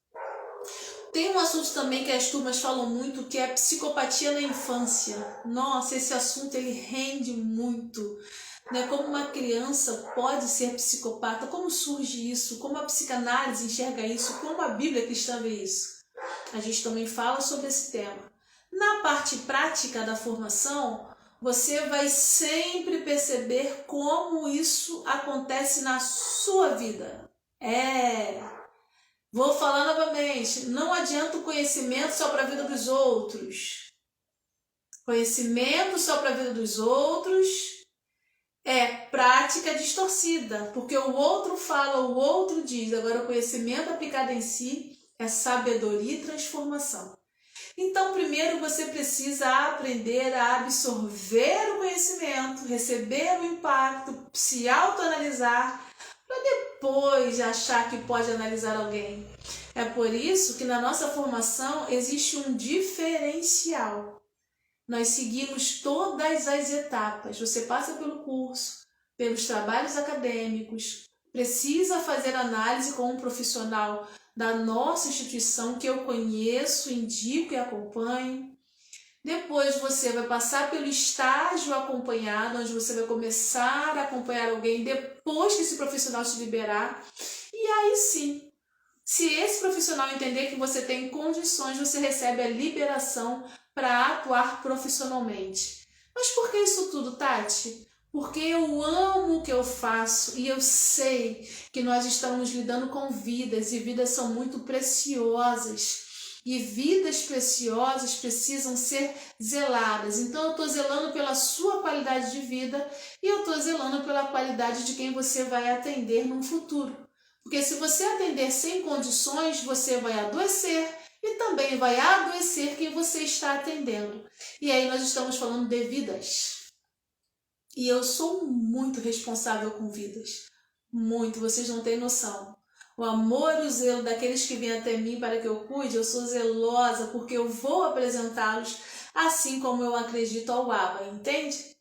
Tem um assunto também que as turmas falam muito, que é psicopatia na infância. Nossa, esse assunto ele rende muito, né? Como uma criança pode ser psicopata, como surge isso, como a psicanálise enxerga isso, como a Bíblia cristã vê isso. A gente também fala sobre esse tema. Na parte prática da formação, você vai sempre perceber como isso acontece na sua vida. Vou falar novamente, não adianta o conhecimento só para a vida dos outros. Conhecimento só para a vida dos outros é prática distorcida, porque o outro fala, o outro diz. Agora, o conhecimento aplicado em si é sabedoria e transformação. Então, primeiro você precisa aprender a absorver o conhecimento, receber o impacto, se autoanalisar, para depois achar que pode analisar alguém. É por isso que na nossa formação existe um diferencial. Nós seguimos todas as etapas. Você passa pelo curso, pelos trabalhos acadêmicos, precisa fazer análise com um profissional da nossa instituição que eu conheço, indico e acompanho. Depois você vai passar pelo estágio acompanhado, onde você vai começar a acompanhar alguém depois que esse profissional te liberar. E aí sim, se esse profissional entender que você tem condições, você recebe a liberação para atuar profissionalmente. Mas por que isso tudo, Tati? Porque eu amo o que eu faço e eu sei que nós estamos lidando com vidas e vidas são muito preciosas. E vidas preciosas precisam ser zeladas. Então eu estou zelando pela sua qualidade de vida e eu estou zelando pela qualidade de quem você vai atender no futuro. Porque se você atender sem condições, você vai adoecer e também vai adoecer quem você está atendendo. E aí nós estamos falando de vidas. E eu sou muito responsável com vidas. Muito, vocês não têm noção. O amor e o zelo daqueles que vêm até mim para que eu cuide, eu sou zelosa porque eu vou apresentá-los assim como eu acredito ao Abba, entende?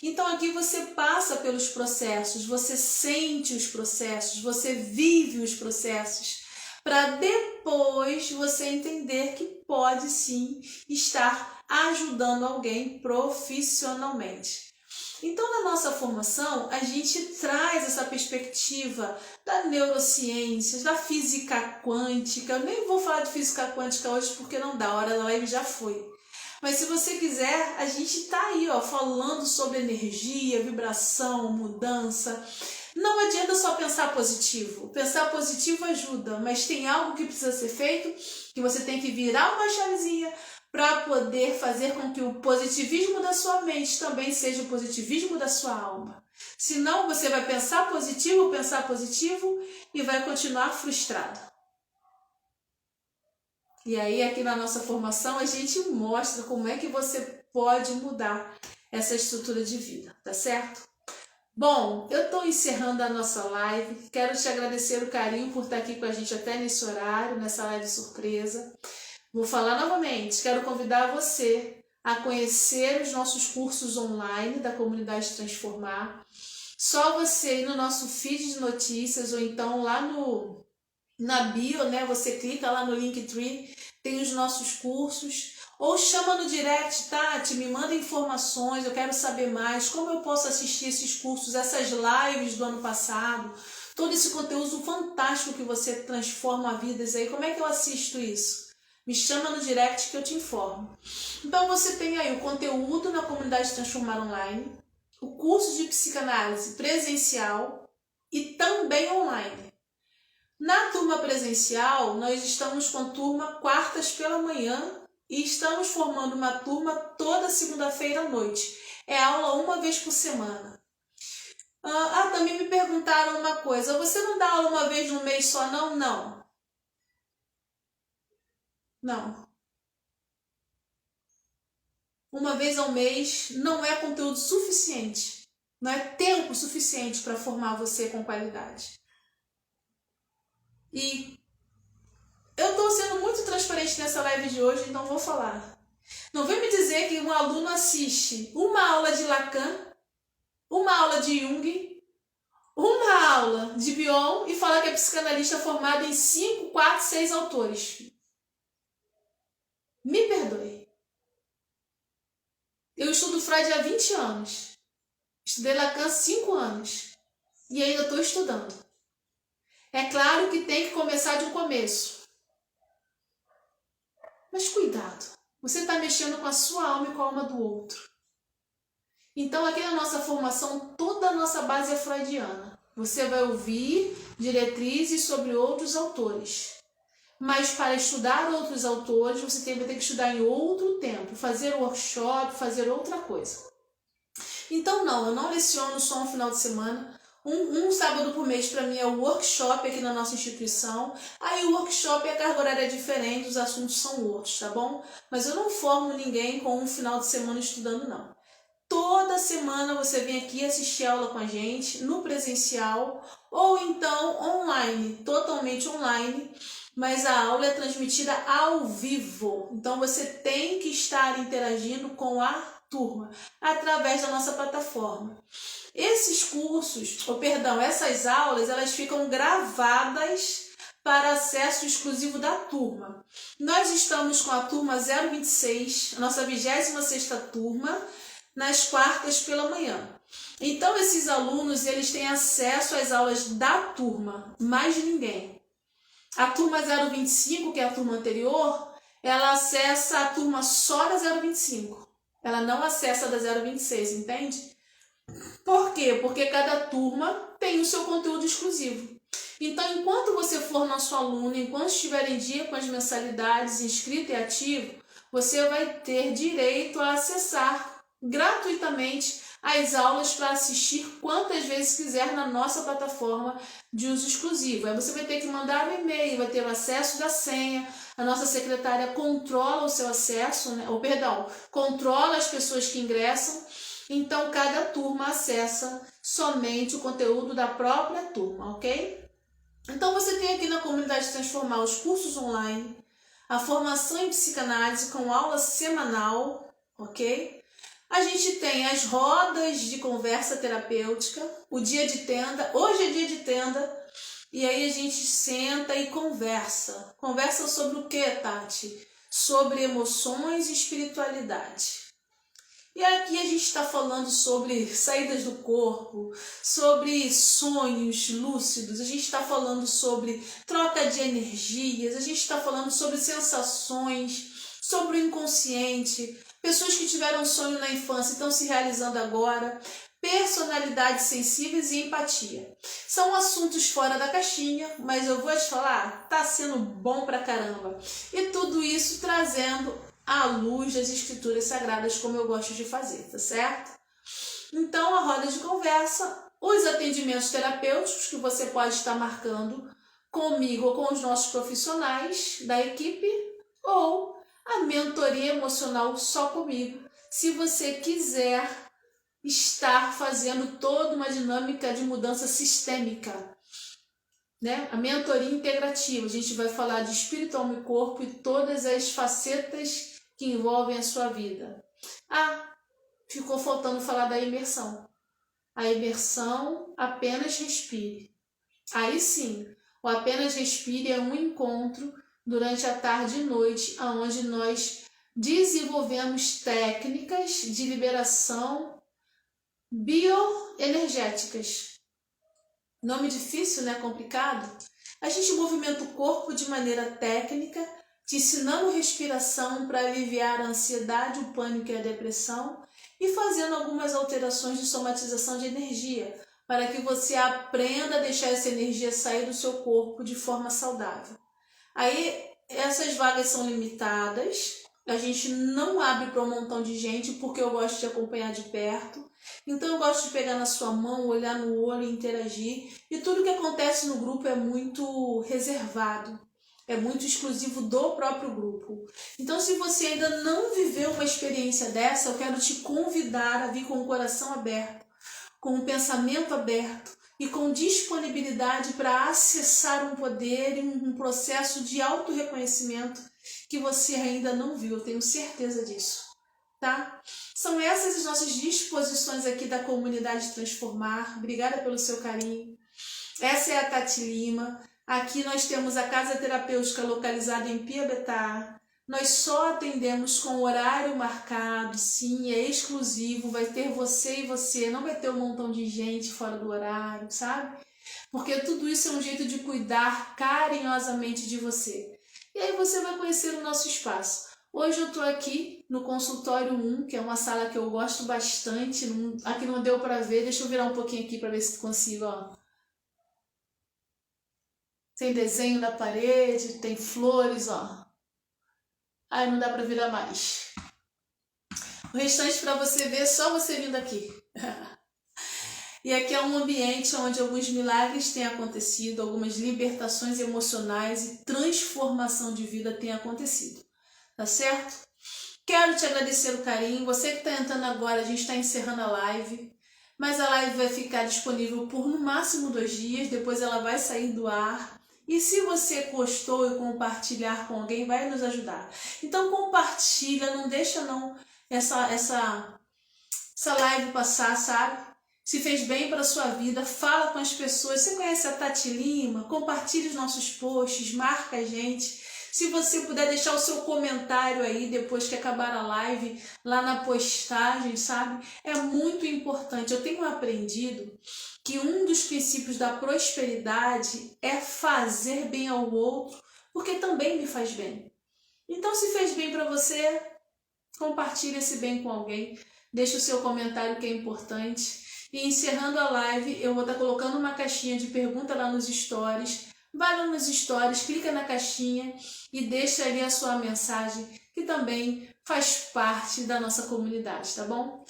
Então aqui você passa pelos processos, você sente os processos, você vive os processos, para depois você entender que pode sim estar ajudando alguém profissionalmente. Então, na nossa formação, a gente traz essa perspectiva da neurociência, da física quântica. Eu nem vou falar de física quântica hoje porque não dá, a hora da live já foi. Mas se você quiser, a gente está aí falando sobre energia, vibração, mudança. Não adianta só pensar positivo. Pensar positivo ajuda, mas tem algo que precisa ser feito, que você tem que virar uma chavezinha para poder fazer com que o positivismo da sua mente também seja o positivismo da sua alma. Senão você vai pensar positivo e vai continuar frustrado. E aí aqui na nossa formação a gente mostra como é que você pode mudar essa estrutura de vida, tá certo? Bom, eu estou encerrando a nossa live. Quero te agradecer o carinho por estar aqui com a gente até nesse horário, nessa live surpresa. Vou falar novamente, quero convidar você a conhecer os nossos cursos online da Comunidade Transformar. Só você ir no nosso feed de notícias ou então lá na bio, né? Você clica lá no Linktree, tem os nossos cursos. Ou chama no direct, Tati, me manda informações, eu quero saber mais, como eu posso assistir esses cursos, essas lives do ano passado, todo esse conteúdo fantástico que você transforma vidas aí, como é que eu assisto isso? Me chama no direct que eu te informo. Então você tem aí o conteúdo na Comunidade Transformar Online, o curso de psicanálise presencial e também online. Na turma presencial, nós estamos com turma quartas pela manhã e estamos formando uma turma toda segunda-feira à noite. É aula uma vez por semana. Também me perguntaram uma coisa, você não dá aula uma vez no mês só não? Não. Uma vez ao mês não é conteúdo suficiente. Não é tempo suficiente para formar você com qualidade. E eu estou sendo muito transparente nessa live de hoje, então vou falar. Não vem me dizer que um aluno assiste uma aula de Lacan, uma aula de Jung, uma aula de Bion e fala que é psicanalista formado em 5, 4, 6 autores. Me perdoe. Eu estudo Freud há 20 anos. Estudei Lacan há 5 anos. E ainda estou estudando. É claro que tem que começar de um começo. Mas cuidado. Você está mexendo com a sua alma e com a alma do outro. Então aqui na nossa formação, toda a nossa base é freudiana. Você vai ouvir diretrizes sobre outros autores. Mas para estudar outros autores, você vai ter que estudar em outro tempo, fazer workshop, fazer outra coisa. Então não, eu não leciono só um final de semana. Um sábado por mês para mim é o workshop aqui na nossa instituição. Aí o workshop, a carga horária é diferente, os assuntos são outros, tá bom? Mas eu não formo ninguém com um final de semana estudando, não. Toda semana você vem aqui assistir aula com a gente, no presencial ou então online, totalmente online, mas a aula é transmitida ao vivo. Então você tem que estar interagindo com a turma através da nossa plataforma. Esses cursos, essas aulas, elas ficam gravadas para acesso exclusivo da turma. Nós estamos com a turma 026, a nossa 26ª turma, nas quartas pela manhã. Então esses alunos, eles têm acesso às aulas da turma, mais ninguém. A turma 025, que é a turma anterior, ela acessa a turma só da 025. Ela não acessa a da 026, entende? Por quê? Porque cada turma tem o seu conteúdo exclusivo. Então, enquanto você for nosso aluno, enquanto estiver em dia com as mensalidades, inscrito e ativo, você vai ter direito a acessar gratuitamente as aulas para assistir quantas vezes quiser na nossa plataforma de uso exclusivo. Aí você vai ter que mandar um e-mail, vai ter o acesso da senha, a nossa secretária controla o seu acesso, né? Controla as pessoas que ingressam, então cada turma acessa somente o conteúdo da própria turma, ok? Então você tem aqui na Comunidade Transformar os cursos online, a formação em psicanálise com aula semanal, ok? A gente tem as rodas de conversa terapêutica, o dia de tenda, hoje é dia de tenda, e aí a gente senta e conversa. Conversa sobre o que, Tati? Sobre emoções e espiritualidade. E aqui a gente está falando sobre saídas do corpo, sobre sonhos lúcidos, a gente está falando sobre troca de energias, a gente está falando sobre sensações, sobre o inconsciente, pessoas que tiveram sonho na infância e estão se realizando agora, personalidades sensíveis e empatia. São assuntos fora da caixinha, mas eu vou te falar, tá sendo bom pra caramba. E tudo isso trazendo à luz das escrituras sagradas, como eu gosto de fazer, tá certo? Então, a roda de conversa, os atendimentos terapêuticos que você pode estar marcando comigo ou com os nossos profissionais da equipe, ou a mentoria emocional só comigo, se você quiser estar fazendo toda uma dinâmica de mudança sistêmica, né? A mentoria integrativa, a gente vai falar de espírito, alma e corpo e todas as facetas que envolvem a sua vida. Ficou faltando falar da imersão. A imersão, apenas respire. Aí sim, o apenas respire é um encontro durante a tarde e noite, onde nós desenvolvemos técnicas de liberação bioenergéticas. Nome difícil, né? Complicado. A gente movimenta o corpo de maneira técnica, te ensinando respiração para aliviar a ansiedade, o pânico e a depressão e fazendo algumas alterações de somatização de energia para que você aprenda a deixar essa energia sair do seu corpo de forma saudável. Aí, essas vagas são limitadas, a gente não abre para um montão de gente porque eu gosto de acompanhar de perto. Então eu gosto de pegar na sua mão, olhar no olho e interagir. E tudo que acontece no grupo é muito reservado, é muito exclusivo do próprio grupo. Então se você ainda não viveu uma experiência dessa, eu quero te convidar a vir com o coração aberto, com o pensamento aberto e com disponibilidade para acessar um poder e um processo de autorreconhecimento que você ainda não viu, eu tenho certeza disso. Tá? São essas as nossas disposições aqui da Comunidade Transformar. Obrigada pelo seu carinho. Essa é a Tati Lima. Aqui nós temos a casa terapêutica localizada em Piabetá. Nós só atendemos com horário marcado, sim, é exclusivo. Vai ter você e você, não vai ter um montão de gente fora do horário, sabe? Porque tudo isso é um jeito de cuidar carinhosamente de você. E aí você vai conhecer o nosso espaço. Hoje eu estou aqui no consultório 1, que é uma sala que eu gosto bastante. Aqui não deu para ver, deixa eu virar um pouquinho aqui para ver se consigo, ó. Tem desenho na parede, tem flores, ó. Aí não dá para virar mais. O restante para você ver, só você vindo aqui. E aqui é um ambiente onde alguns milagres têm acontecido, algumas libertações emocionais e transformação de vida têm acontecido. Tá certo? Quero te agradecer o carinho. Você que está entrando agora, a gente está encerrando a live. Mas a live vai ficar disponível por no máximo 2 dias. Depois ela vai sair do ar. E se você gostou e compartilhar com alguém, vai nos ajudar. Então compartilha, não deixa não essa live passar, sabe? Se fez bem para a sua vida, fala com as pessoas. Você conhece a Tati Lima? Compartilhe os nossos posts, marca a gente. Se você puder deixar o seu comentário aí depois que acabar a live, lá na postagem, sabe? É muito importante. Eu tenho aprendido que um dos princípios da prosperidade é fazer bem ao outro, porque também me faz bem. Então, se fez bem para você, compartilhe esse bem com alguém. Deixa o seu comentário que é importante. E encerrando a live, eu vou estar colocando uma caixinha de pergunta lá nos stories. Vai lá nos stories, clica na caixinha e deixa ali a sua mensagem, que também faz parte da nossa comunidade, tá bom?